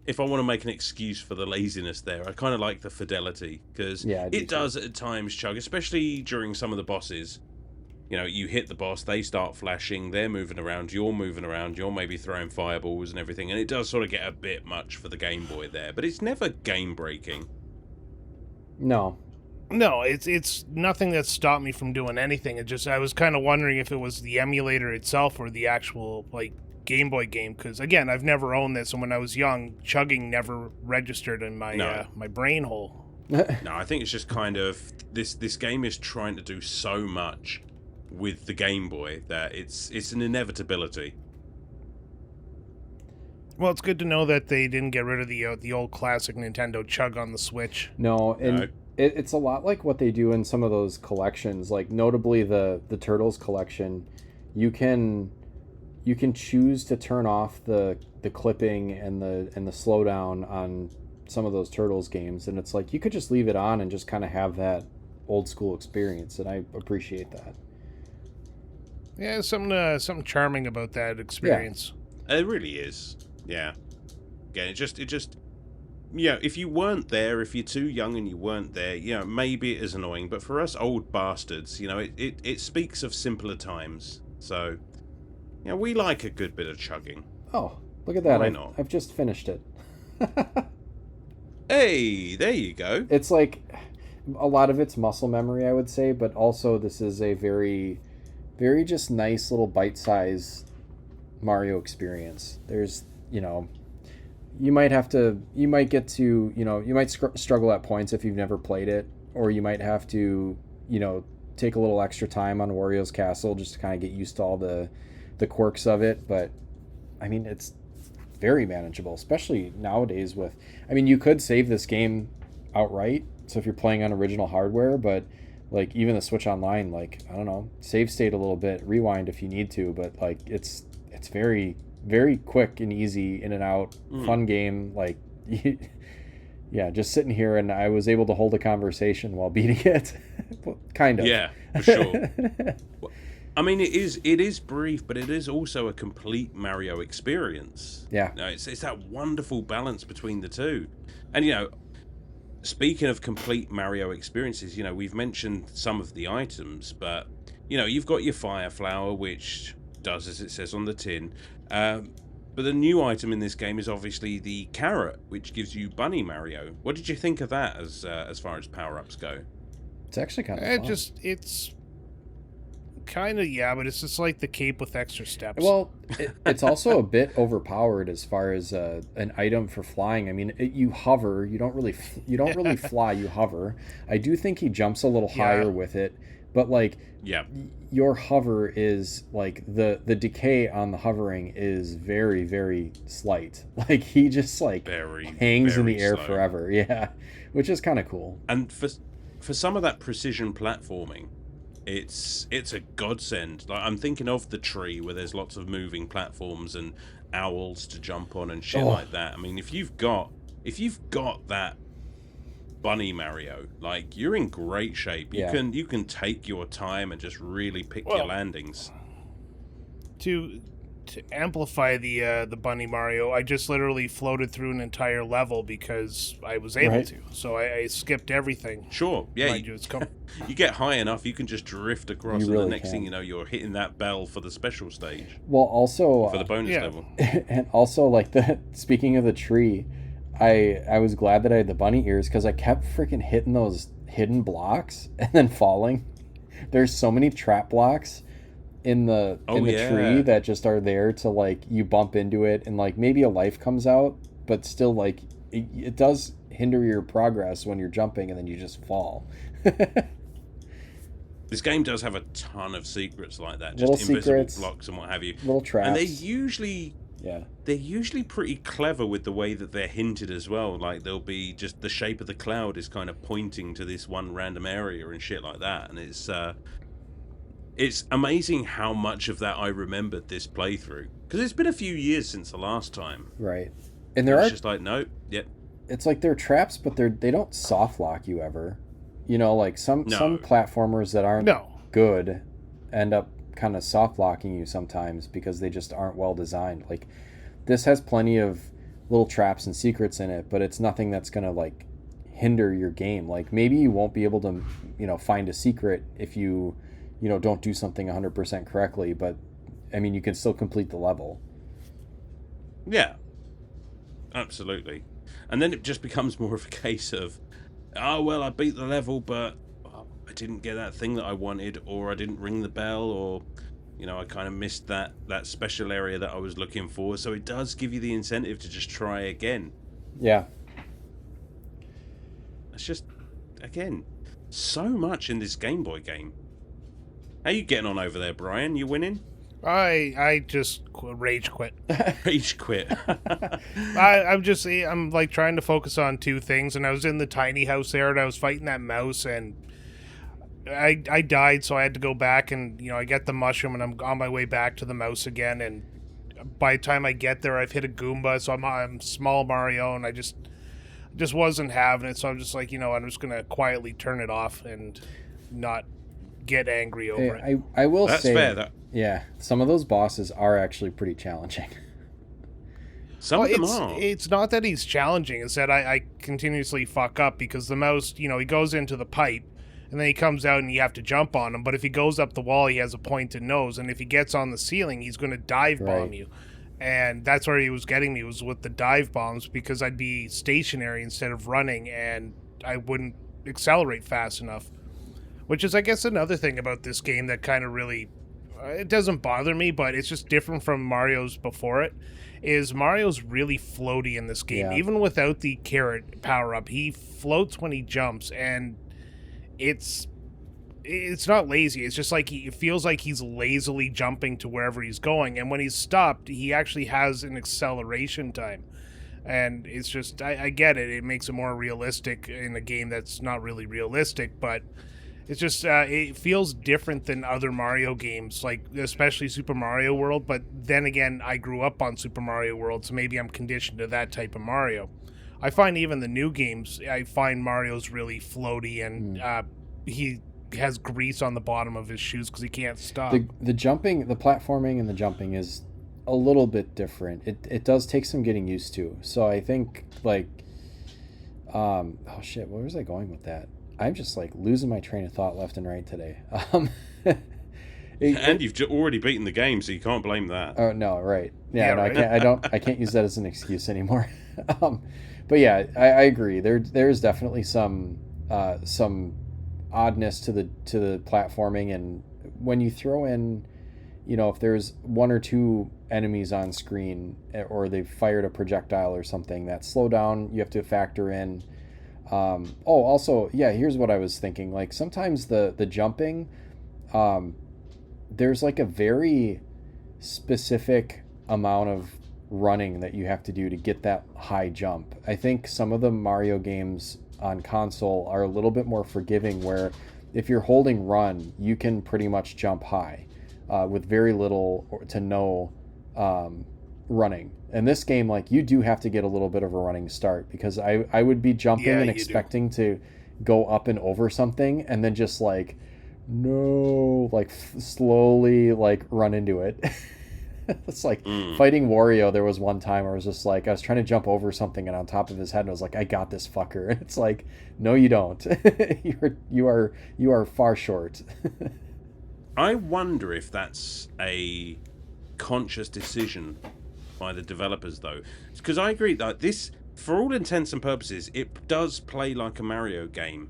If I want to make an excuse for the laziness there, I kind of like the fidelity, because it does at times chug, especially during some of the bosses. You hit the boss, they start flashing, they're moving around, you're moving around, you're maybe throwing fireballs and everything, and it does sort of get a bit much for the Game Boy there, but it's never game-breaking. No. No, it's nothing that stopped me from doing anything. It just, I was kind of wondering if it was the emulator itself or the actual, like, Game Boy game, because, again, I've never owned this, and when I was young, chugging never registered in my my brain hole. No, I think it's just kind of... This game is trying to do so much with the Game Boy that it's an inevitability. Well, it's good to know that they didn't get rid of the old classic Nintendo chug on the Switch. No, and No. It's a lot like what they do in some of those collections, like notably the Turtles collection. You can choose to turn off the clipping and the slowdown on some of those Turtles games, and it's like you could just leave it on and just kind of have that old school experience, and I appreciate that. Yeah, something charming about that experience. It really is. Yeah. Again, it just if you weren't there, if you're too young and you weren't there, maybe it is annoying. But for us old bastards, it speaks of simpler times. So, we like a good bit of chugging. Oh, look at that! Why not? I've just finished it. Hey, there you go. It's like a lot of it's muscle memory, I would say, but also this is a very, very just nice little bite-sized Mario experience. There's, you might get to, you might struggle at points if you've never played it, or you might have to, take a little extra time on Wario's Castle just to kind of get used to all the quirks of it. But I mean, it's very manageable, especially nowadays you could save this game outright. So if you're playing on original hardware, but like even the Switch Online, like, I don't know, save state a little bit, rewind if you need to, but like it's very, very quick and easy, in and out, fun game. Like, yeah, just sitting here, and I was able to hold a conversation while beating it. Kind of. Yeah, for sure. I mean, it is brief, but it is also a complete Mario experience. Yeah. It's that wonderful balance between the two. And, speaking of complete Mario experiences, we've mentioned some of the items, but, you've got your Fire Flower, which does as it says on the tin. But the new item in this game is obviously the carrot, which gives you Bunny Mario. What did you think of that as far as power-ups go? It's actually kind of fun. It's kind of, yeah, but it's just like the cape with extra steps. Well, it's also a bit overpowered as far as an item for flying. I mean, you hover. You don't really fly. You hover. I do think he jumps a little higher with it, but like, your hover is like the decay on the hovering is very, very slight. Like, he just like hangs in the air forever. Yeah, which is kind of cool. And for some of that precision platforming, it's a godsend. Like, I'm thinking of the tree where there's lots of moving platforms and owls to jump on and shit like that. I mean, if you've got that Bunny Mario, like, you're in great shape. You can take your time and just really pick your landings. To amplify the Bunny Mario, I just literally floated through an entire level because I was able to. So I skipped everything. Sure, yeah. You get high enough, you can just drift across, and the next thing you know, you're hitting that bell for the special stage. Well, also for the bonus level. And also, like, speaking of the tree, I was glad that I had the bunny ears, because I kept freaking hitting those hidden blocks and then falling. There's so many trap blocks in the tree that just are there to, like, you bump into it and like maybe a life comes out, but still, like, it does hinder your progress when you're jumping and then you just fall. This game does have a ton of secrets like that, little just invisible secrets, blocks and what have you. Little traps. And they're usually pretty clever with the way that they're hinted as well. Like, they'll be just the shape of the cloud is kind of pointing to this one random area and shit like that. And it's amazing how much of that I remembered this playthrough, because it's been a few years since the last time. Right. And it's just like, nope, yep. It's like they're traps, but they don't soft lock you ever. Like some platformers that aren't good end up kind of soft locking you sometimes because they just aren't well designed. Like, this has plenty of little traps and secrets in it, but it's nothing that's gonna, like, hinder your game. Like, maybe you won't be able to find a secret if you don't do something 100% correctly, but I mean, you can still complete the level. Yeah, absolutely. And then it just becomes more of a case of, oh, well, I beat the level, but I didn't get that thing that I wanted, or I didn't ring the bell, or, I kind of missed that special area that I was looking for. So it does give you the incentive to just try again. Yeah. It's just, again, so much in this Game Boy game. How you getting on over there, Brian? You winning? I just rage quit. Rage quit. I'm like trying to focus on two things, and I was in the tiny house there, and I was fighting that mouse, and I died, so I had to go back, and I get the mushroom, and I'm on my way back to the mouse again, and by the time I get there, I've hit a Goomba, so I'm small Mario, and I just just wasn't having it. So I'm just like, I'm just gonna quietly turn it off and not get angry over it. I will That's say, fair. yeah, some of those bosses are actually pretty challenging. Some of them are. It's not that he's challenging. It's that I continuously fuck up because the mouse, he goes into the pipe and then he comes out and you have to jump on him. But if he goes up the wall, he has a pointed nose. And if he gets on the ceiling, he's going to dive bomb you. And that's where he was getting me, was with the dive bombs, because I'd be stationary instead of running and I wouldn't accelerate fast enough. Which is, I guess, another thing about this game that kind of really, it doesn't bother me, but it's just different from Mario's before it, is Mario's really floaty in this game. Yeah. Even without the carrot power-up, he floats when he jumps, and it's not lazy. It's just like it feels like he's lazily jumping to wherever he's going, and when he's stopped, he actually has an acceleration time. And it's just, I get it. It makes it more realistic in a game that's not really realistic, but it's just, it feels different than other Mario games, like especially Super Mario World. But then again, I grew up on Super Mario World, so maybe I'm conditioned to that type of Mario. I find even the new games, I find Mario's really floaty, and he has grease on the bottom of his shoes because he can't stop. The jumping, the platforming and the jumping is a little bit different. It does take some getting used to. So I think, like, oh shit, where was I going with that? I'm just like losing my train of thought left and right today. And you've already beaten the game, so you can't blame that. Oh no, right? Yeah, no, right. I can't use that as an excuse anymore. But yeah, I agree. There's definitely some oddness to the platforming, and when you throw in, if there's one or two enemies on screen, or they've fired a projectile or something, that slow down, you have to factor in. Also, yeah, here's what I was thinking. Like, sometimes the jumping, there's like a very specific amount of running that you have to do to get that high jump. I think some of the Mario games on console are a little bit more forgiving, where if you're holding run, you can pretty much jump high with very little to no running. In this game, like, you do have to get a little bit of a running start, because I would be jumping and expecting to go up and over something, and then just like, no, like slowly like run into it. It's like fighting Wario. There was one time where I was just like, I was trying to jump over something and on top of his head, and I was like, I got this fucker. And it's like, no, you don't. you are far short. I wonder if that's a conscious decision by the developers, though, because I agree that this, for all intents and purposes, it does play like a Mario game,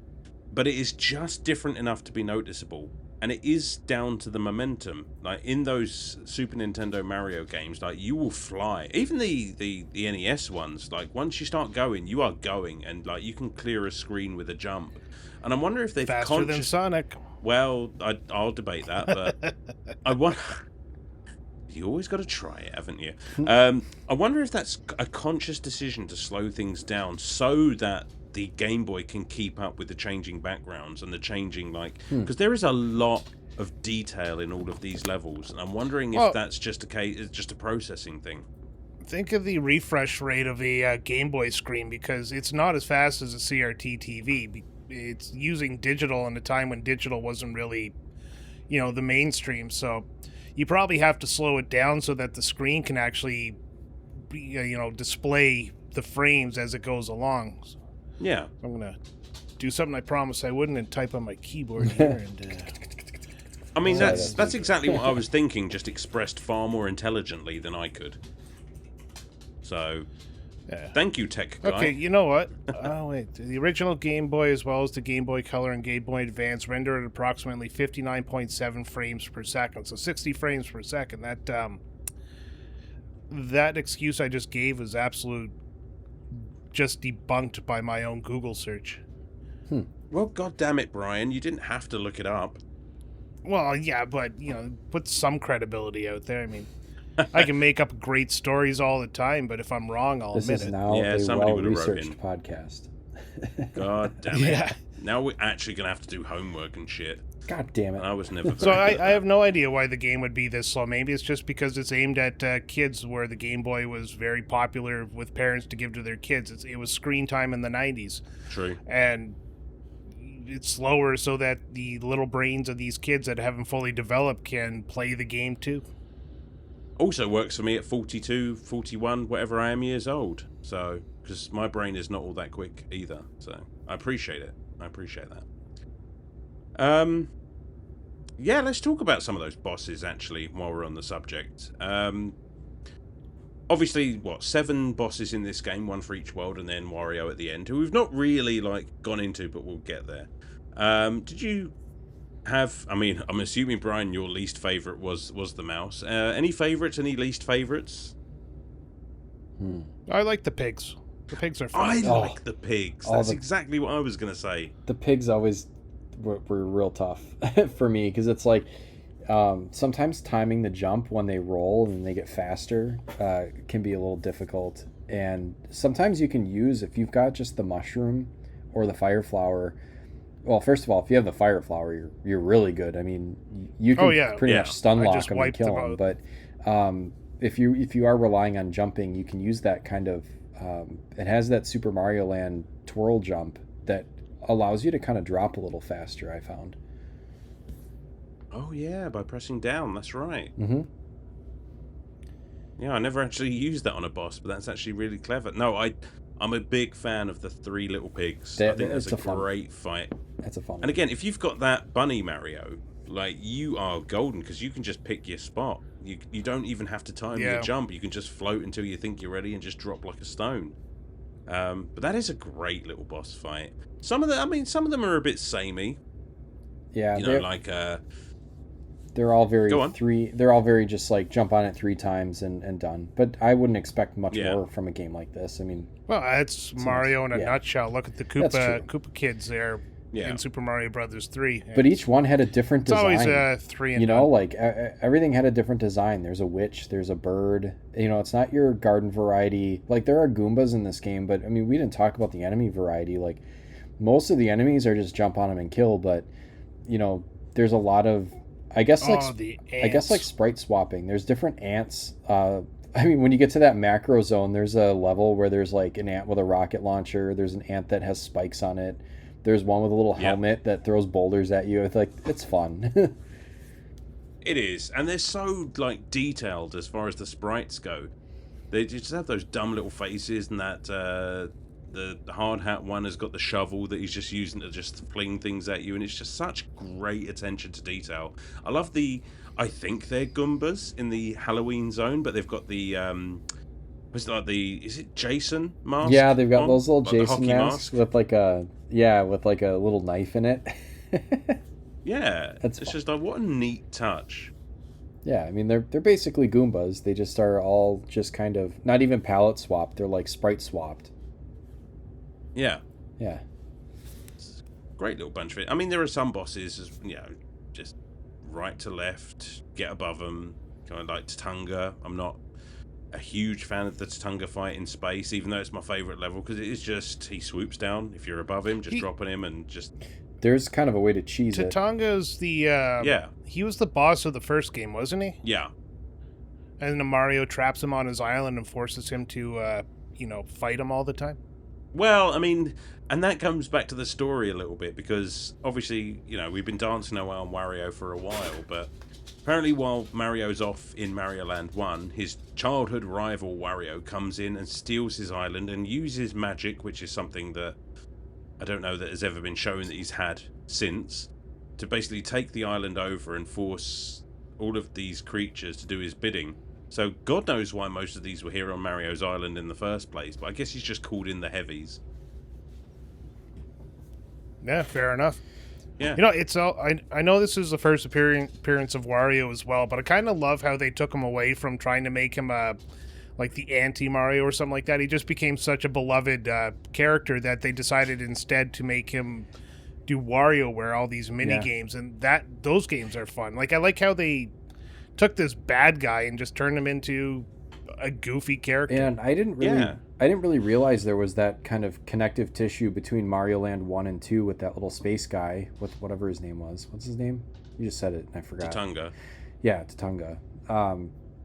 but it is just different enough to be noticeable, and it is down to the momentum. Like in those Super Nintendo Mario games, like, you will fly. Even the NES ones, like, once you start going, you are going, and like you can clear a screen with a jump. And I wonder if they've faster than Sonic. Well, I'll debate that, but I wonder. You always got to try it, haven't you? I wonder if that's a conscious decision to slow things down so that the Game Boy can keep up with the changing backgrounds and the changing, like, because there is a lot of detail in all of these levels, and I'm wondering if that's just a processing thing. Think of the refresh rate of a Game Boy screen, because it's not as fast as a CRT TV. It's using digital in a time when digital wasn't really, the mainstream. So you probably have to slow it down so that the screen can actually, display the frames as it goes along. So Yeah. I'm going to do something I promised I wouldn't and type on my keyboard here. I mean, that's exactly what I was thinking, just expressed far more intelligently than I could. So, thank you, tech guy. Okay, you know what? Oh, wait. The original Game Boy, as well as the Game Boy Color and Game Boy Advance, render at approximately 59.7 frames per second. So 60 frames per second. That excuse I just gave was just debunked by my own Google search. Well, God damn it, Brian, you didn't have to look it up. Well, yeah, but, put some credibility out there. I mean, I can make up great stories all the time, but if I'm wrong, I'll admit it. This is now a somebody would have well-researched podcast. God damn it. Yeah. Now we're actually going to have to do homework and shit. God damn it. I was never very So good at I have that. no idea why the game would be this slow. Maybe it's just because it's aimed at kids, where the Game Boy was very popular with parents to give to their kids. It was screen time in the 90s. True. And it's slower so that the little brains of these kids that haven't fully developed can play the game too. Also works for me at 42, 41, whatever I am years old. So, because my brain is not all that quick either. So, I appreciate it. I appreciate that. Yeah, let's talk about some of those bosses, actually, while we're on the subject. Obviously, 7 bosses in this game, 1 for each world, and then Wario at the end, who we've not really, gone into, but we'll get there. Did you have... I mean, I'm assuming, Brian, your least favourite was the mouse. Any favourites, any least favourites? I like the pigs. The pigs are fun. I like the pigs. That's the- exactly what I was going to say. The pigs always were real tough for me, because it's like sometimes timing the jump when they roll and they get faster can be a little difficult. And sometimes you can use, if you've got just the mushroom or the fire flower. Well, first of all, if you have the fire flower, you're really good. I mean, you can pretty much stun lock them and kill them. But if you are relying on jumping, you can use that kind of. It has that Super Mario Land twirl jump that allows you to kind of drop a little faster, I found. Oh, yeah, by pressing down. That's right. Mm-hmm. Yeah, I never actually used that on a boss, but that's actually really clever. No, I'm a big fan of the 3 little pigs. I think that's a great fight. That's a fun And again, if you've got that bunny Mario, you are golden, because you can just pick your spot. You don't even have to time your jump. You can just float until you think you're ready and just drop like a stone. But that is a great little boss fight. Some of them are a bit samey. Yeah, They're all very They're all very just like jump on it 3 times and done. But I wouldn't expect much more from a game like this. I mean, well, it's Mario in a nutshell. Look at the Koopa kids there in Super Mario Brothers 3. But each one had a different design. It's always 3 and everything had a different design. There's a witch, there's a bird. It's not your garden variety. Like, there are Goombas in this game, but I mean, we didn't talk about the enemy variety. Like, most of the enemies are just jump on them and kill, but there's a lot of I guess like sprite swapping. There's different ants. I mean, when you get to that macro zone, there's a level where there's like an ant with a rocket launcher. There's an ant that has spikes on it. There's one with a little helmet that throws boulders at you. It's fun. It is, and they're so detailed as far as the sprites go. They just have those dumb little faces, and that the hard hat one has got the shovel that he's just using to just fling things at you, and it's just such great attention to detail. I love I think they're Goombas in the Halloween zone, but they've got the is it Jason mask? Yeah, they've got those little the Jason masks with like a little knife in it. Yeah, it's just what a neat touch. Yeah, I mean they're basically Goombas. They just are all just kind of not even palette swapped. They're like sprite swapped. Yeah. Yeah. It's a great little bunch of it. I mean, there are some bosses, just right to left, get above them, kind of like Tatunga. I'm not a huge fan of the Tatunga fight in space, even though it's my favourite level, because it is just, he swoops down. If you're above him, just dropping him and just... There's kind of a way to cheese it. Tatunga's he was the boss of the first game, wasn't he? Yeah. And then Mario traps him on his island and forces him to, fight him all the time. Well, I mean, and that comes back to the story a little bit, because obviously, we've been dancing around Wario for a while, but apparently while Mario's off in Mario Land 1, his childhood rival Wario comes in and steals his island and uses magic, which is something that I don't know that has ever been shown that he's had since, to basically take the island over and force all of these creatures to do his bidding. So God knows why most of these were here on Mario's island in the first place, but I guess he's just called in the heavies. Yeah, fair enough. Yeah. I know this is the first appearance of Wario as well, but I kind of love how they took him away from trying to make him like the anti-Mario or something like that. He just became such a beloved character that they decided instead to make him do WarioWare, all these mini games, and those games are fun. Like, I like how they took this bad guy and just turned him into a goofy character. And I didn't really realize there was that kind of connective tissue between Mario Land 1 and 2 with that little space guy with whatever his name was. What's his name? You just said it and I forgot. Tatunga. Yeah, Tatunga.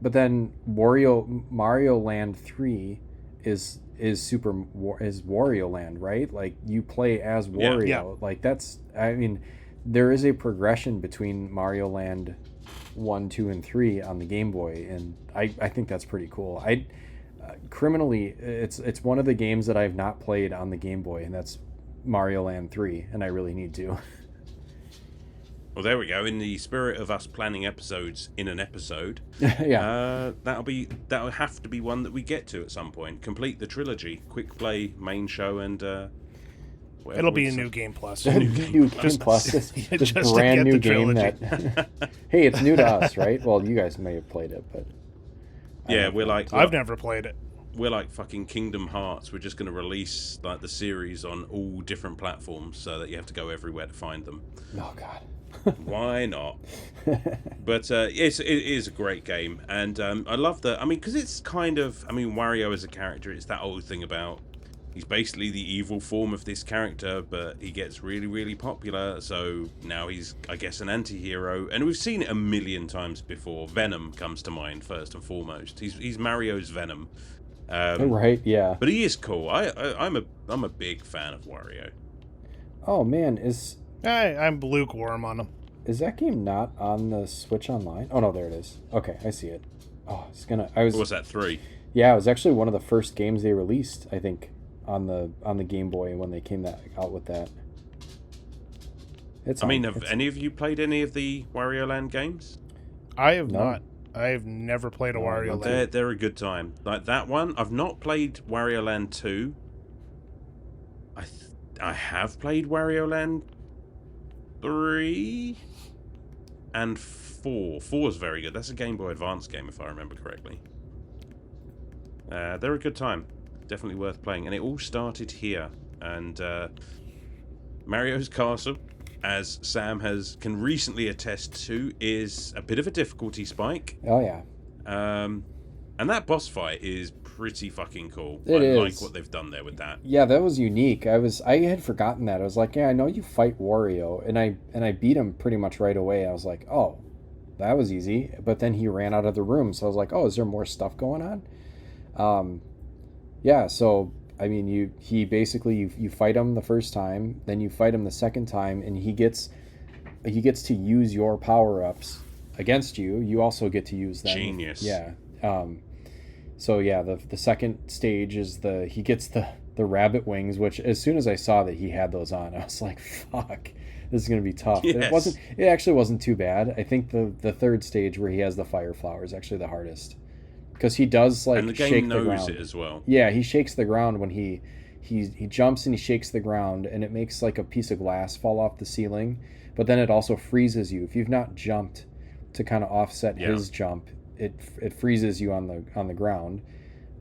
But then Mario Land 3 is Wario Land, right? Like you play as Wario. Yeah. Like there is a progression between Mario Land 1, 2, and 3 on the Game Boy, and I think that's pretty cool. Criminally, it's one of the games that I've not played on the Game Boy, and that's Mario Land 3, and I really need to. Well, there we go. In the spirit of us planning episodes in an episode, that'll have to be one that we get to at some point. Complete the trilogy, quick play, main show, and it'll be a new game plus. New game plus. This brand new game that. Hey, it's new to us, right? Well, you guys may have played it, but yeah, we're like I've never played it. We're like fucking Kingdom Hearts. We're just going to release like the series on all different platforms so that you have to go everywhere to find them. Oh God. Why not? But it is a great game, and I love that. I mean, because it's kind of, Wario as a character, it's that old thing about he's basically the evil form of this character, but he gets really, really popular. So now he's, I guess, an anti-hero, and we've seen it a million times before. Venom comes to mind first and foremost. He's Mario's Venom. Right? Yeah. But he is cool. I'm a big fan of Wario. Oh man, I'm lukewarm on him. Is that game not on the Switch Online? Oh no, there it is. Okay, I see it. Oh, What was that, 3? Yeah, it was actually one of the first games they released, I think, on the Game Boy when they came out with that. Have any of you played any of the Wario Land games? I have not. I have never played a Wario Land. They're a good time. Like that one, I've not played Wario Land 2. I have played Wario Land 3 and 4. 4 is very good. That's a Game Boy Advance game, if I remember correctly. They're a good time. Definitely worth playing. And it all started here. And Mario's Castle, as Sam can recently attest to, is a bit of a difficulty spike. Oh, yeah. And that boss fight is pretty fucking cool. I like what they've done there with that. Yeah, that was unique. I had forgotten that. I was like, yeah, I know you fight Wario, and I beat him pretty much right away. I was like, oh, that was easy. But then he ran out of the room, so I was like, oh, is there more stuff going on? Yeah. So you basically you fight him the first time, then you fight him the second time, and he gets to use your power ups against you. You also get to use them. Genius. Yeah. So yeah, the second stage is he gets the rabbit wings, which as soon as I saw that he had those on, I was like, fuck, this is gonna be tough. Yes. It actually wasn't too bad. I think the third stage where he has the fire flower is actually the hardest, because he does and the game shake knows the ground. it as well. Yeah, he shakes the ground when he jumps and he shakes the ground, and it makes like a piece of glass fall off the ceiling, but then it also freezes you if you've not jumped to kind of offset his jump. It freezes you on the ground,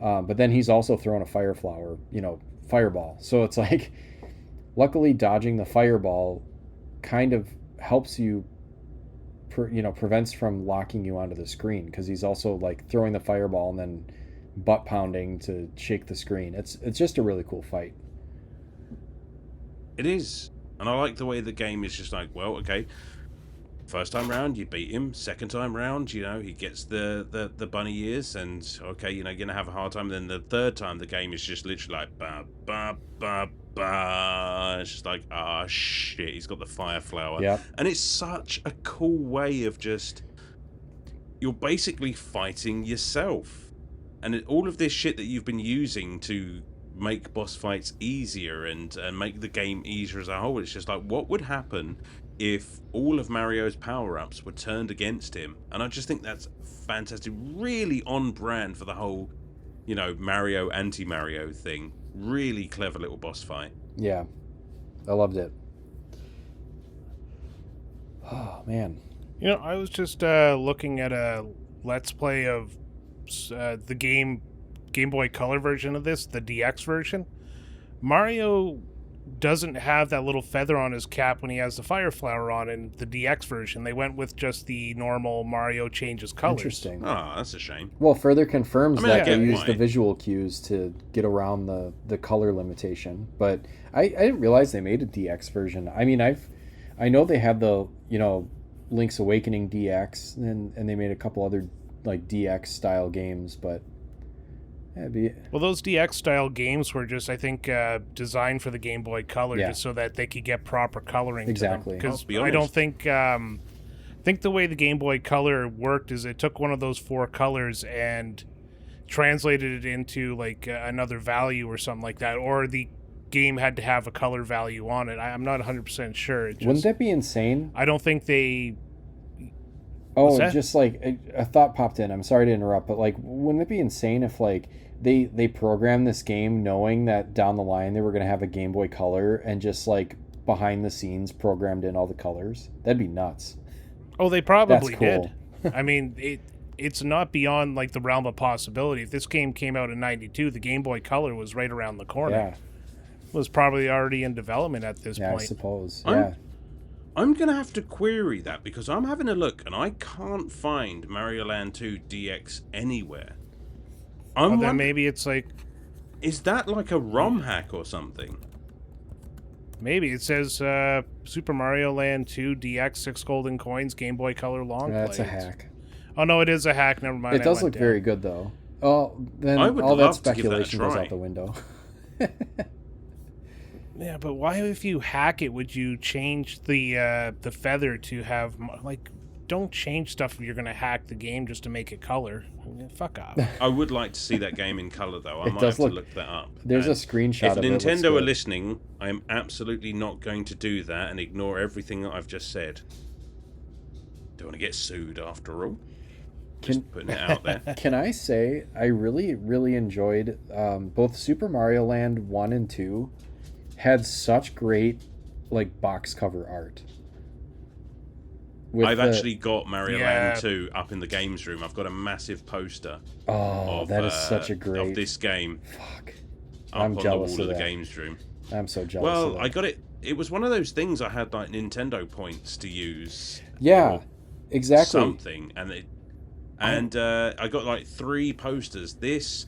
but then he's also throwing a fire flower, fireball. So it's like, luckily dodging the fireball kind of helps you, prevents from locking you onto the screen, because he's also like throwing the fireball and then butt pounding to shake the screen. It's just a really cool fight. It is, and I like the way the game is just like, well, okay. First time round, you beat him. Second time round, he gets the bunny ears, and okay, you're gonna have a hard time. Then the third time, the game is just literally like ba ba ba ba. It's just like, ah, shit, he's got the fire flower. Yeah. And it's such a cool way of just, you're basically fighting yourself, and all of this shit that you've been using to make boss fights easier and make the game easier as a whole. It's just like, what would happen if all of Mario's power-ups were turned against him? And I just think that's fantastic. Really on brand for the whole, Mario anti-Mario thing. Really clever little boss fight. Yeah, I loved it. Oh, man. I was just looking at a Let's Play of the Game Boy Color version of this, the DX version. Mario doesn't have that little feather on his cap when he has the fire flower on in the DX version. They went with just the normal Mario changes colors. Interesting. Oh, that's a shame. Well, further confirms I mean, I that they get used the why. visual cues to get around the color limitation. But I didn't realize they made a DX version. I mean, I know they had the, Link's Awakening DX, and they made a couple other like DX style games, but well, those DX style games were just, I think, designed for the Game Boy Color, just so that they could get proper coloring. Exactly. Because be I don't honest. think the way the Game Boy Color worked is it took one of those 4 colors and translated it into like another value or something like that, or the game had to have a color value on it. I'm not 100% sure. Wouldn't that be insane? I don't think they... Oh, that? just like a thought popped in. I'm sorry to interrupt, but like, wouldn't it be insane if like they programmed this game knowing that down the line they were going to have a Game Boy Color and just like behind the scenes programmed in all the colors? That'd be nuts. Oh, they probably That's cool. did. I mean, it's not beyond like the realm of possibility. If this game came out in '92, the Game Boy Color was right around the corner. Yeah. It was probably already in development at this Yeah, I point. suppose. I'm- Yeah. I'm going to have to query that because I'm having a look and I can't find Mario Land 2 DX anywhere. Well, then maybe it's like... Is that like a ROM hack or something? Maybe it says Super Mario Land 2 DX 6 golden coins Game Boy Color long That's a play. hack. Oh no, it is a hack. Never mind. It does look very good though. Oh, then I would all that love to give that a speculation goes try. out the window. Yeah, but why, if you hack it, would you change the feather to have like? Don't change stuff if you're gonna hack the game just to make it color. Fuck off. I would like to see that game in color though. I It might does have to look- look that up. There's a And screenshot if of it. Looks Nintendo are good. listening, I am absolutely not going to do that and ignore everything that I've just said. Don't want to get sued after all. Just putting it out there. Can I say I really, really enjoyed both Super Mario Land 1 and 2 had such great like box cover art. With I've the- actually got Mario Yeah. Land 2 up in the games room. I've got a massive poster Oh, of, that is such a great of this game fuck. up I'm on jealous the wall of of the that. games room. I'm so jealous of Well, that. I got it. It was one of those things I had like Nintendo points to use. Yeah, or exactly. Something, and I got like 3 posters. This,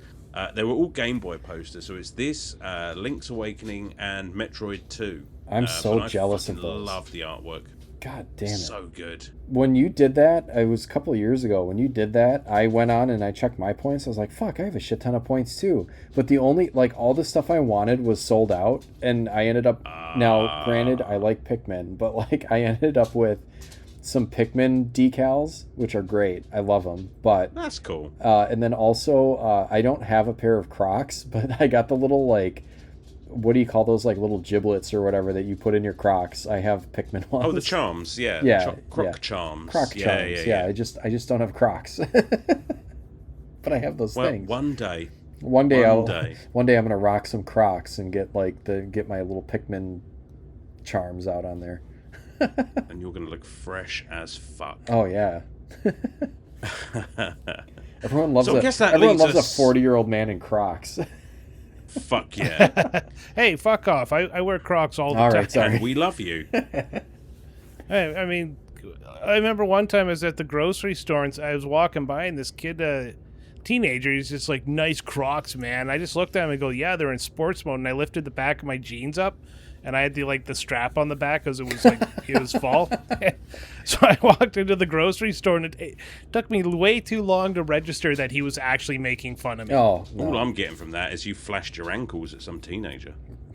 they were all Game Boy posters. So it's this, Link's Awakening, and Metroid 2. I'm so but I jealous of fucking those. Love the artwork. God damn it. So good. When you did that, it was a couple of years ago. When you did that, I went on and I checked my points. I was like, fuck, I have a shit ton of points too. But the only, like, all the stuff I wanted was sold out. And I ended up, now, granted, I like Pikmin, but, like, I ended up with some Pikmin decals, which are great. I love them. But, That's cool. and then also, I don't have a pair of Crocs, but I got the little, like, what do you call those, like, little giblets or whatever that you put in your Crocs? I have Pikmin ones. Oh, the charms, yeah. Yeah, Croc yeah. charms. Croc yeah, charms. Yeah. I just don't have Crocs. But I have those Well, things. one day. One day one day. I'm gonna rock some Crocs and get get my little Pikmin charms out on there. And you're going to look fresh as fuck. Oh yeah. Everyone loves So I guess that everyone leads loves us- a 40-year-old man in Crocs. Fuck yeah. Hey, fuck off! I wear Crocs all the All time. right, sorry. And we love you. Hey, I mean, I remember one time I was at the grocery store and I was walking by and this kid, teenager, he's just like, nice Crocs, man. I just looked at him and go, yeah, they're in sports mode. And I lifted the back of my jeans up and I had the strap on the back because it was like, it was fall. So I walked into the grocery store and it took me way too long to register that he was actually making fun of me. Oh All no. I'm getting from that is you flashed your ankles at some teenager.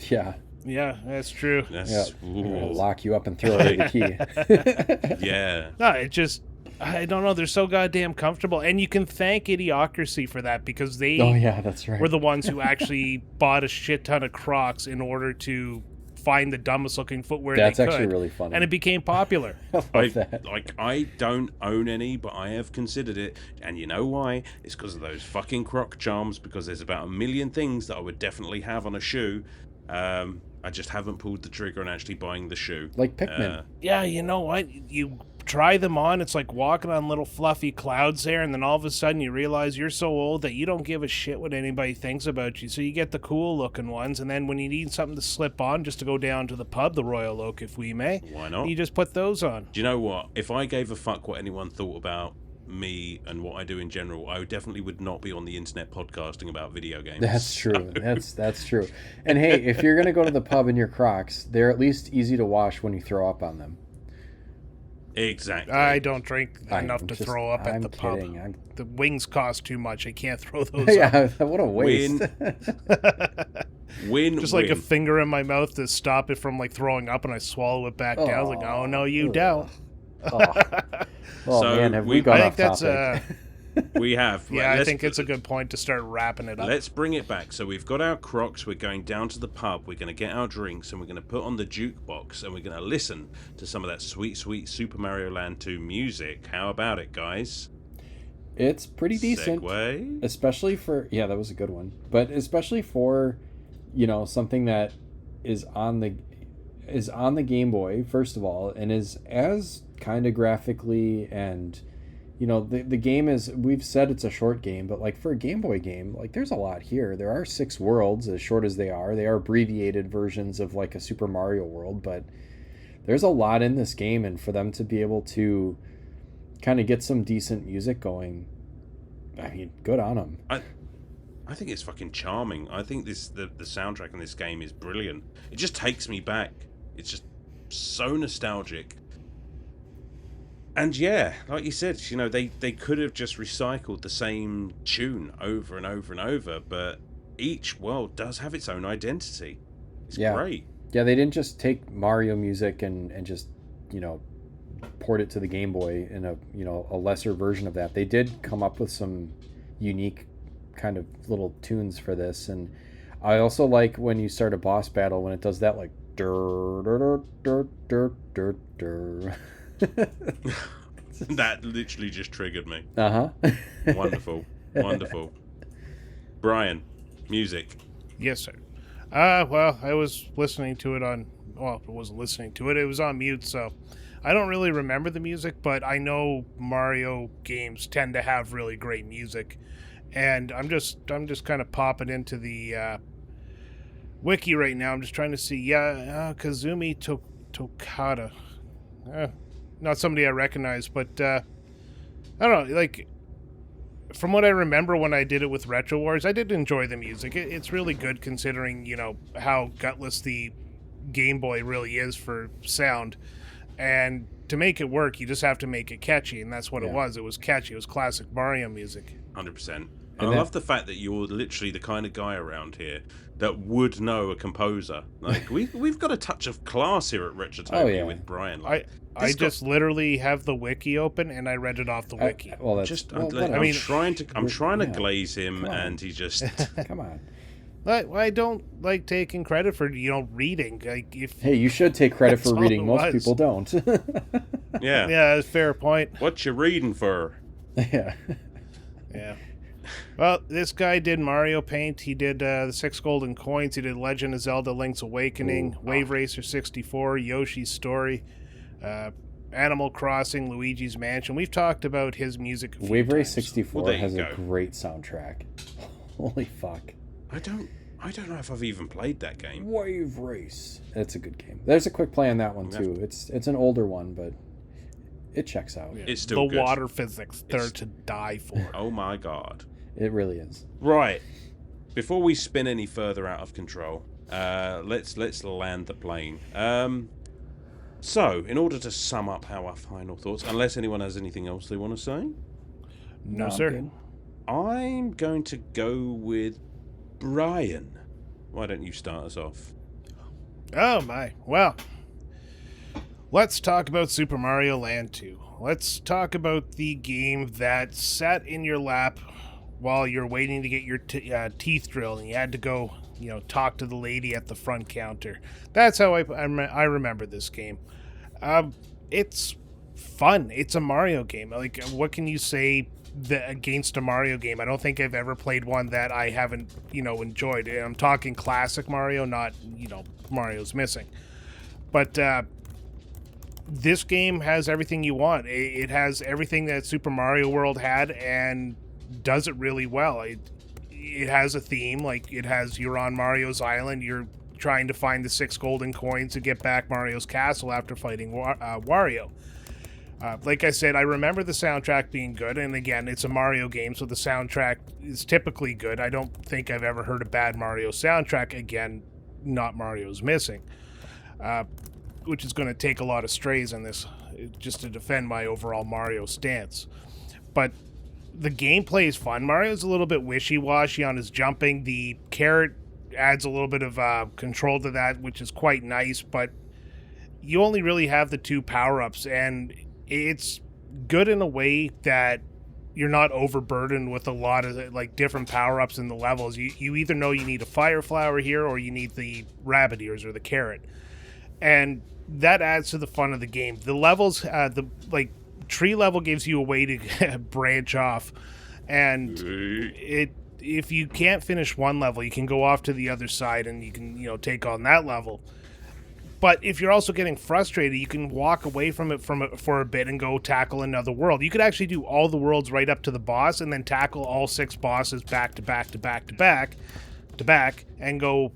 Yeah. Yeah, that's true. That's, Yeah. I'm gonna ooh, lock you up and throw away the key. yeah. No, it just, I don't know. They're so goddamn comfortable. And you can thank Idiocracy for that because they Oh yeah, that's right. were the ones who actually bought a shit ton of Crocs in order to find the dumbest looking footwear That's they could. actually really funny. And it became popular. I love I that. I don't own any, but I have considered it, and you know why? It's because of those fucking Croc charms. Because there's about 1 million things that I would definitely have on a shoe. I just haven't pulled the trigger on actually buying the shoe. Like Pikmin. Yeah, you know what? You try them on, it's like walking on little fluffy clouds there, and then all of a sudden you realize you're so old that you don't give a shit what anybody thinks about you. So you get the cool looking ones, and then when you need something to slip on just to go down to the pub, the Royal Oak, if we may, why not? you just put those on. Do you know what? If I gave a fuck what anyone thought about me and what I do in general, I definitely would not be on the internet podcasting about video games. That's true. That's true. And hey, if you're gonna go to the pub in your Crocs, they're at least easy to wash when you throw up on them. Exactly. I don't drink enough to throw up at the pub. The wings cost too much. I can't throw those yeah, what a waste. Win. Just like a finger in my mouth to stop it from like throwing up, and I swallow it back down. I was like, oh no, you don't. Oh So man, have we gone off topic? We have. Yeah, I think it's a good point to start wrapping it up. Let's bring it back. So we've got our Crocs, we're going down to the pub, we're going to get our drinks, and we're going to put on the jukebox, and we're going to listen to some of that sweet, sweet Super Mario Land 2 music. How about it, guys? It's pretty decent. Segway? Especially for... Yeah, that was a good one. But especially for, something that is on the Game Boy, first of all, and is as kind of graphically and... the game is, we've said it's a short game, but like for a Game Boy game, like there's a lot here. There are 6 worlds, as short as they are. They are abbreviated versions of like a Super Mario World, but there's a lot in this game, and for them to be able to kind of get some decent music going, I mean, good on them. I think it's fucking charming. I think the soundtrack in this game is brilliant. It just takes me back. It's just so nostalgic. And yeah, like you said, they could have just recycled the same tune over and over and over, but each world does have its own identity. It's great. Yeah, they didn't just take Mario music and just, port it to the Game Boy in a lesser version of that. They did come up with some unique kind of little tunes for this, and I also like when you start a boss battle when it does that like dur dur dur dur dur dur. That literally just triggered me. Wonderful. Brian, music. Yes, sir. Well, I was listening to it I wasn't listening to it. It was on mute, so I don't really remember the music, but I know Mario games tend to have really great music. And I'm just kind of popping into the wiki right now. I'm just trying to see. Kazumi Tokata. Not somebody I recognize, but I don't know. Like, from what I remember when I did it with Retro Wars, I did enjoy the music. It's really good considering, how gutless the Game Boy really is for sound. And to make it work, you just have to make it catchy, and that's what it was. It was catchy. It was classic Mario music. 100%. And I love the fact that you're literally the kind of guy around here that would know a composer. Like, we've got a touch of class here at Retrotopia with Brian. Like, I just literally have the wiki open and I read it off the wiki. I'm trying to glaze him, and he just come on. I don't like taking credit for reading. Like, hey, you should take credit for reading. Most people don't. Yeah, fair point. What you reading for? Yeah. Well, this guy did Mario Paint. He did the 6 Golden Coins. He did Legend of Zelda: Link's Awakening, Wave Racer 64, Yoshi's Story, Animal Crossing, Luigi's Mansion. We've talked about his music a few Wave Race times. 64 has a great soundtrack. Holy fuck. I don't know if I've even played that game. Wave Race. It's a good game. There's a quick play on that one too. It's an older one, but it checks out. Yeah. It's still good. Water physics, they're to die for. Oh my god. It really is. Right. Before we spin any further out of control, let's land the plane. So, in order to sum up our final thoughts, unless anyone has anything else they want to say? No, sir. I'm going to go with Brian. Why don't you start us off? Oh my. Well, let's talk about Super Mario Land 2. Let's talk about the game that sat in your lap while you're waiting to get your teeth drilled, and you had to go, talk to the lady at the front counter. That's how I remember this game. It's fun. It's a Mario game. Like, what can you say against a Mario game? I don't think I've ever played one that I haven't, enjoyed. I'm talking classic Mario, not, Mario's Missing. But this game has everything you want. It has everything that Super Mario World had and does it really well. It has a theme, like you're on Mario's Island, you're trying to find the 6 golden coins to get back Mario's castle after fighting Wario. Like I said, I remember the soundtrack being good, and again, it's a Mario game, so the soundtrack is typically good. I don't think I've ever heard a bad Mario soundtrack. Again, not Mario's Missing, which is going to take a lot of strays in this, just to defend my overall Mario stance. But the gameplay is fun. Mario's a little bit wishy-washy on his jumping. The carrot adds a little bit of control to that, which is quite nice, but you only really have the 2 power-ups, and it's good in a way that you're not overburdened with a lot of like different power-ups in the levels. You either know you need a fire flower here or you need the rabbit ears or the carrot, and that adds to the fun of the game. The levels, the like tree level gives you a way to branch off, and if you can't finish one level, you can go off to the other side and you can take on that level. But if you're also getting frustrated, you can walk away from it for a bit and go tackle another world. You could actually do all the worlds right up to the boss and then tackle all 6 bosses back to back to back to back to back and go,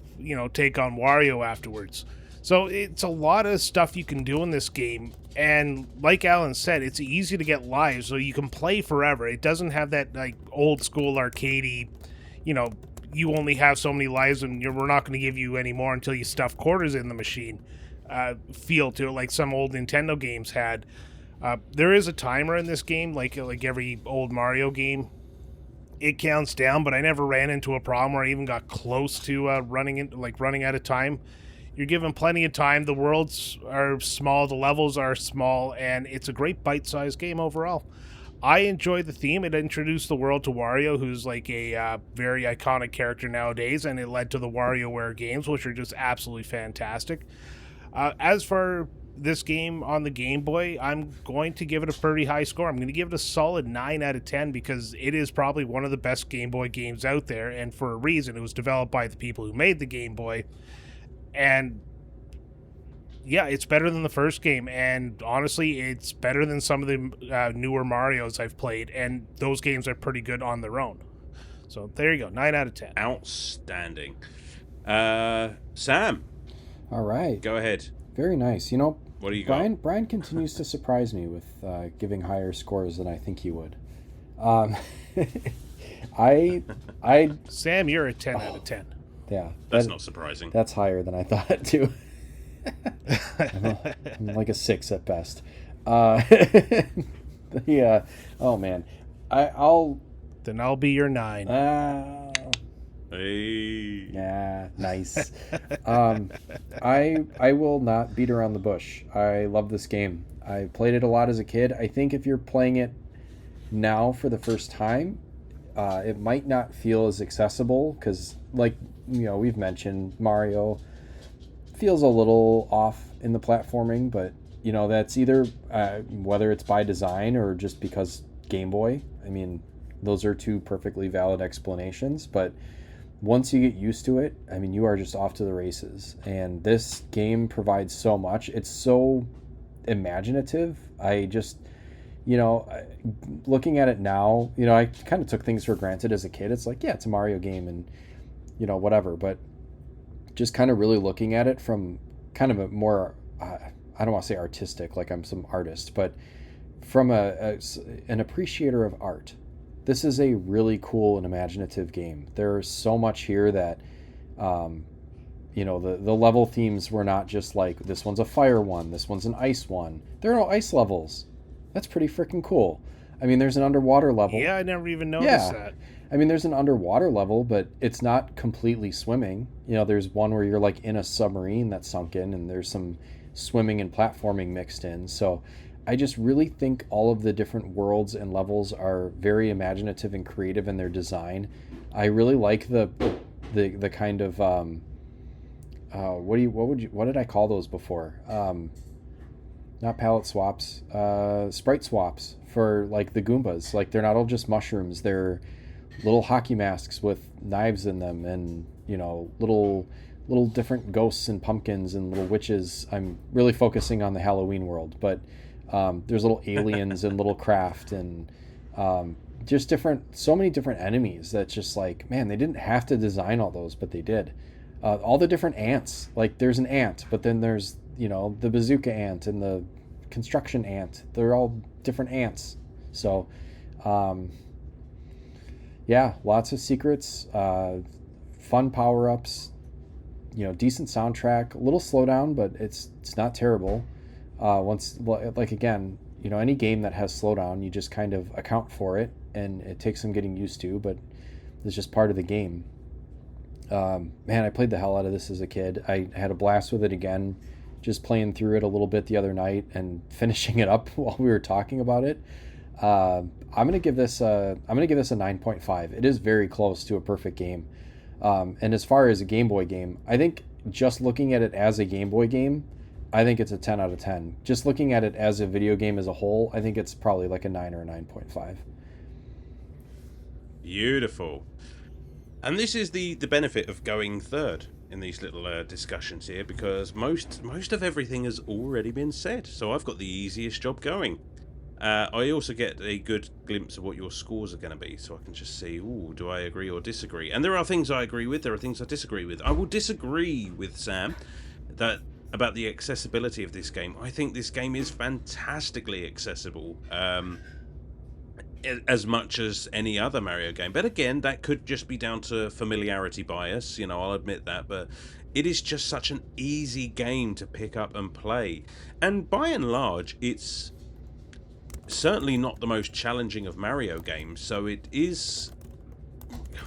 take on Wario afterwards. So it's a lot of stuff you can do in this game. And like Alan said, it's easy to get lives, so you can play forever. It doesn't have that like old school arcadey, you only have so many lives and we're not going to give you any more until you stuff quarters in the machine feel to it, like some old Nintendo games had. There is a timer in this game, like every old Mario game. It counts down, but I never ran into a problem where I even got close to running out of time. You're given plenty of time. The worlds are small, the levels are small, and it's a great bite-sized game overall. I enjoyed the theme. It introduced the world to Wario, who's like a very iconic character nowadays, and it led to the WarioWare games, which are just absolutely fantastic. As for this game on the Game Boy, I'm going to give it a pretty high score. I'm going to give it a solid 9 out of 10 because it is probably one of the best Game Boy games out there, and for a reason. It was developed by the people who made the Game Boy, and yeah, it's better than the first game, and honestly, it's better than some of the newer Marios I've played, and those games are pretty good on their own. So there you go, 9 out of 10. Outstanding. Sam. All right. Go ahead. Very nice. What do you got? Brian continues to surprise me with giving higher scores than I think he would. Sam, you're a 10 out of 10. Yeah. That's not surprising. That's higher than I thought, too. I'm like a 6 at best. Yeah. Oh man. Then I'll be your 9. Hey. Yeah. Nice. I will not beat around the bush. I love this game. I played it a lot as a kid. I think if you're playing it now for the first time, it might not feel as accessible because, like we've mentioned, Mario feels a little off in the platforming, but that's either whether it's by design or just because Game Boy. I mean, those are 2 perfectly valid explanations, but once you get used to it, I mean, you are just off to the races, and this game provides so much. It's so imaginative. I just looking at it now, I kind of took things for granted as a kid. It's like, yeah, it's a Mario game and whatever, but just kind of really looking at it from kind of a more, I don't want to say artistic, like I'm some artist, but from an appreciator of art. This is a really cool and imaginative game. There's so much here that, the level themes were not just like, this one's a fire one, this one's an ice one. There are no ice levels. That's pretty freaking cool. I mean, there's an underwater level. Yeah, I never even noticed that. I mean, there's an underwater level, but it's not completely swimming. There's one where you're like in a submarine that's sunk in, and there's some swimming and platforming mixed in. So I just really think all of the different worlds and levels are very imaginative and creative in their design. I really like the kind of what did I call those before? Not palette swaps, sprite swaps for like the Goombas. Like, they're not all just mushrooms. They're little hockey masks with knives in them, and little little different ghosts and pumpkins and little witches. I'm really focusing on the Halloween world, but there's little aliens and little craft and just so many different enemies that just like, man, they didn't have to design all those, but they did. All the different ants, like there's an ant, but then there's, the bazooka ant and the construction ant. They're all different ants. So, yeah, lots of secrets, fun power-ups, decent soundtrack, a little slowdown, but it's not terrible. Again, any game that has slowdown, you just kind of account for it, and it takes some getting used to, but it's just part of the game. Man, I played the hell out of this as a kid. I had a blast with it again, just playing through it a little bit the other night and finishing it up while we were talking about it. I'm gonna give this a 9.5. It is very close to a perfect game. And as far as a Game Boy game, I think just looking at it as a Game Boy game, I think it's a 10 out of 10. Just looking at it as a video game as a whole, I think it's probably like a 9 or a 9.5. Beautiful. And this is the benefit of going third in these little discussions here, because most of everything has already been said. So I've got the easiest job going. I also get a good glimpse of what your scores are going to be, so I can just see, do I agree or disagree? And there are things I agree with, there are things I disagree with. I will disagree with Sam about the accessibility of this game. I think this game is fantastically accessible, as much as any other Mario game. But again, that could just be down to familiarity bias, I'll admit that, but it is just such an easy game to pick up and play. And by and large, it's certainly not the most challenging of Mario games, so it is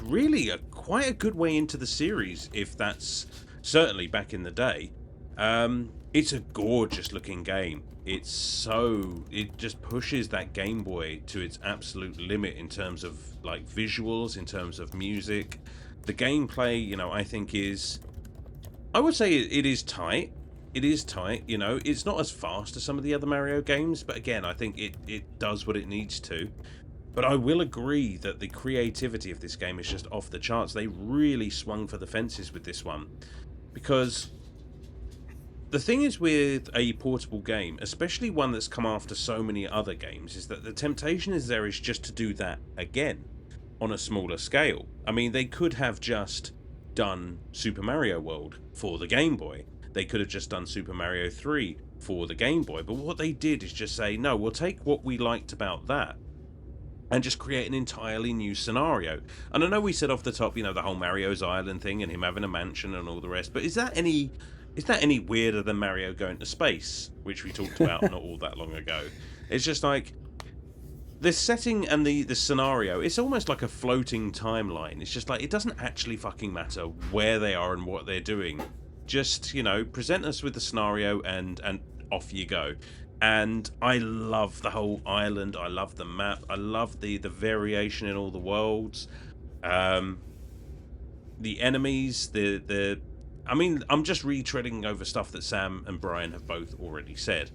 really quite a good way into the series, if that's certainly back in the day. It's a gorgeous looking game. It just pushes that Game Boy to its absolute limit in terms of like visuals, in terms of music. The gameplay, I think I would say it is tight. It is tight, it's not as fast as some of the other Mario games, but again, I think it does what it needs to. But I will agree that the creativity of this game is just off the charts. They really swung for the fences with this one. Because the thing is with a portable game, especially one that's come after so many other games, is that the temptation is just to do that again on a smaller scale. I mean, they could have just done Super Mario World for the Game Boy. They could have just done Super Mario 3 for the Game Boy, but what they did is just say, no, we'll take what we liked about that and just create an entirely new scenario. And I know we said off the top, the whole Mario's Island thing and him having a mansion and all the rest, but is that any weirder than Mario going to space, which we talked about not all that long ago? It's just like the setting and the scenario, it's almost like a floating timeline. It's just like, it doesn't actually fucking matter where they are and what they're doing. Just, present us with the scenario and off you go. And I love the whole island. I love the map. I love the variation in all the worlds. The enemies, I mean, I'm just retreading over stuff that Sam and Brian have both already said.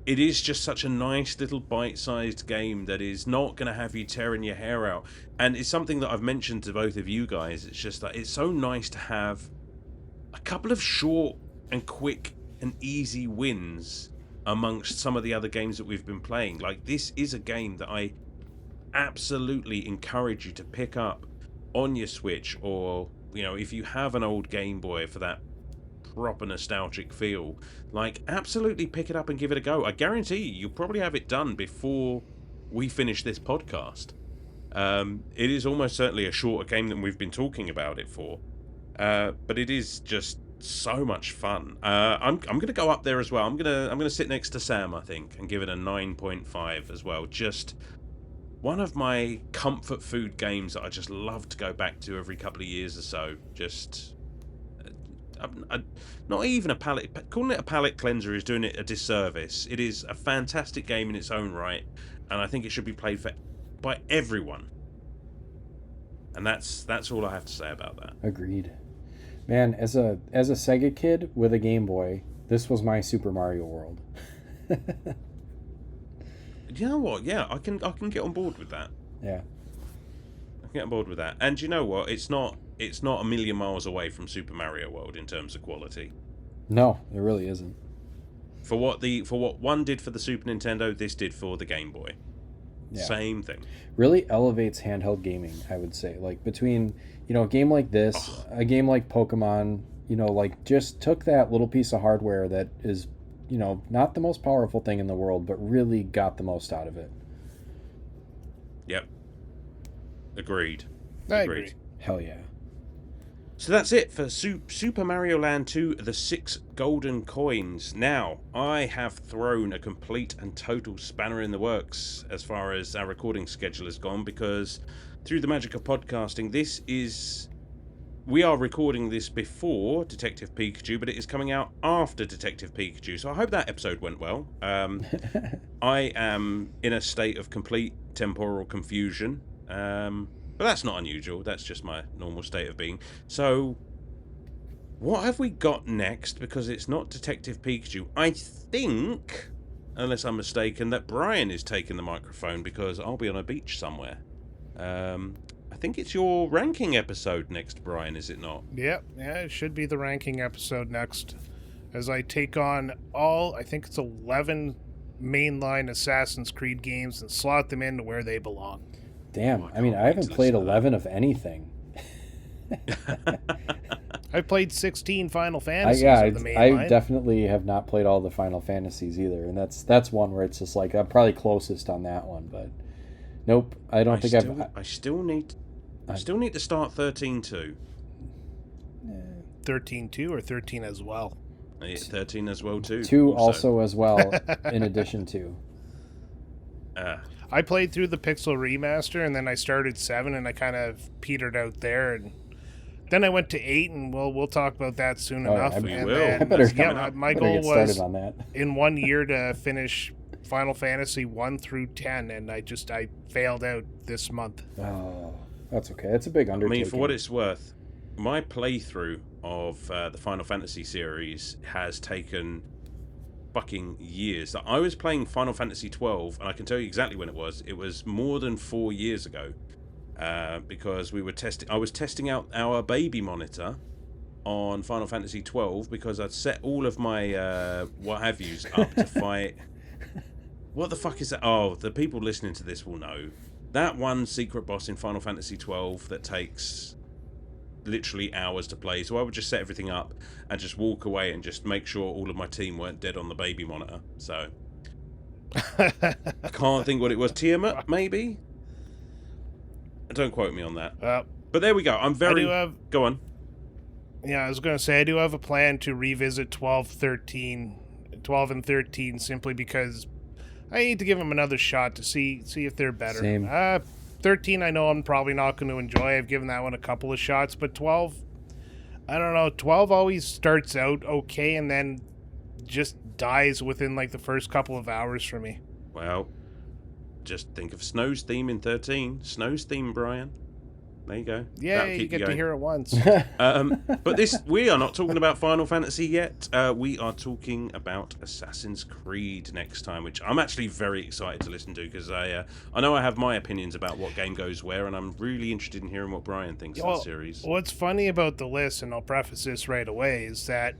It is just such a nice little bite-sized game that is not going to have you tearing your hair out. And it's something that I've mentioned to both of you guys. It's just that it's so nice to have a couple of short and quick and easy wins amongst some of the other games that we've been playing. Like, this is a game that I absolutely encourage you to pick up on your Switch, or, if you have an old Game Boy for that proper nostalgic feel, like, absolutely pick it up and give it a go. I guarantee you'll probably have it done before we finish this podcast. It is almost certainly a shorter game than we've been talking about it for, but it is just so much fun. I'm gonna go up there as well. I'm gonna sit next to Sam, I think, and give it a 9.5 as well. Just one of my comfort food games that I just love to go back to every couple of years or so. Just not even a palate, calling it a palate cleanser is doing it a disservice. It is a fantastic game in its own right, and I think it should be played by everyone. And that's all I have to say about that. Agreed. Man, as a Sega kid with a Game Boy, this was my Super Mario World. You know what? Yeah, I can get on board with that. Yeah. I can get on board with that. And you know what? It's not it's not a million miles away from Super Mario World in terms of quality. No, it really isn't. For what one did for the Super Nintendo, this did for the Game Boy. Yeah. Same thing. Really elevates handheld gaming, I would say. Like between, a game like this, a game like Pokemon, like just took that little piece of hardware that is, not the most powerful thing in the world, but really got the most out of it. Yep. Agreed. I agree. Hell yeah. So that's it for Super Mario Land 2, the 6 golden coins. Now, I have thrown a complete and total spanner in the works as far as our recording schedule has gone, because through the magic of podcasting, we are recording this before Detective Pikachu, but it is coming out after Detective Pikachu. So I hope that episode went well. I am in a state of complete temporal confusion. But that's not unusual. That's just my normal state of being. So, what have we got next? Because it's not Detective Pikachu. I think, unless I'm mistaken, that Brian is taking the microphone because I'll be on a beach somewhere. I think it's your ranking episode next, Brian, is it not? Yep. Yeah, it should be the ranking episode next. As I take on I think it's 11 mainline Assassin's Creed games and slot them into where they belong. Damn, I mean, I haven't played 11 of anything. I've played 16 Final Fantasies of the main I line. definitely have not played all the Final Fantasies either, and that's one where it's just like I'm probably closest on that one, but nope, I still need to start 13 too. 13-2 or 13 as well? 13 as well too. 2 also as well, in addition to. I played through the Pixel Remaster, and then I started 7, and I kind of petered out there, and then I went to 8, and we'll talk about that soon enough. I Then, my goal was on that. in 1 year to finish Final Fantasy 1 through 10, and I failed out this month. Oh, that's okay. It's a big undertaking. I mean, for what it's worth, my playthrough of the Final Fantasy series has taken fucking years. I was playing Final Fantasy 12, and I can tell you exactly when it was. It was more than 4 years ago, because I was testing out our baby monitor on Final Fantasy 12 because I'd set all of my what have yous up to fight. What the fuck is that? Oh, the people listening to this will know that one secret boss in Final Fantasy 12 that takes literally hours to play. So I would just set everything up and just walk away and just make sure all of my team weren't dead on the baby monitor. So I can't think what it was. Tiamat, maybe? Don't quote me on that. But there we go. Go on. Yeah, I was going to say, I do have a plan to revisit 12 and 13 simply because I need to give them another shot to see if they're better. Same. 13, I know I'm probably not going to enjoy. I've given that one a couple of shots, but 12, I don't know. 12 always starts out okay and then just dies within like the first couple of hours for me. Well, just think of Snow's theme in 13. Snow's theme, Brian. There you go. Yeah, you get to hear it once. But we are not talking about Final Fantasy yet. We are talking about Assassin's Creed next time, which I'm actually very excited to listen to because I know I have my opinions about what game goes where, and I'm really interested in hearing what Brian thinks of the series. What's funny about the list, and I'll preface this right away, is that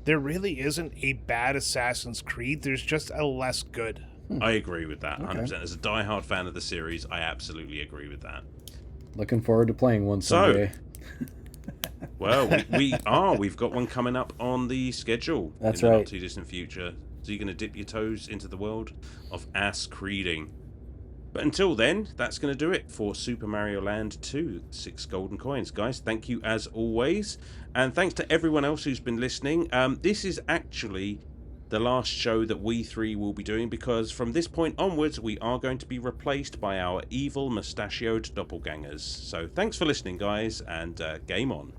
there really isn't a bad Assassin's Creed. There's just a less good. I agree with that, 100%. Okay. As a diehard fan of the series, I absolutely agree with that. Looking forward to playing one someday. Well, we've got one coming up on the schedule. That's in the right. not too distant future. So you're going to dip your toes into the world of ass creeding. But until then, that's going to do it for Super Mario Land 2, 6 golden coins. Guys, thank you as always. And thanks to everyone else who's been listening. This is actually the last show that we three will be doing, because from this point onwards we are going to be replaced by our evil mustachioed doppelgangers. So thanks for listening, guys, and game on.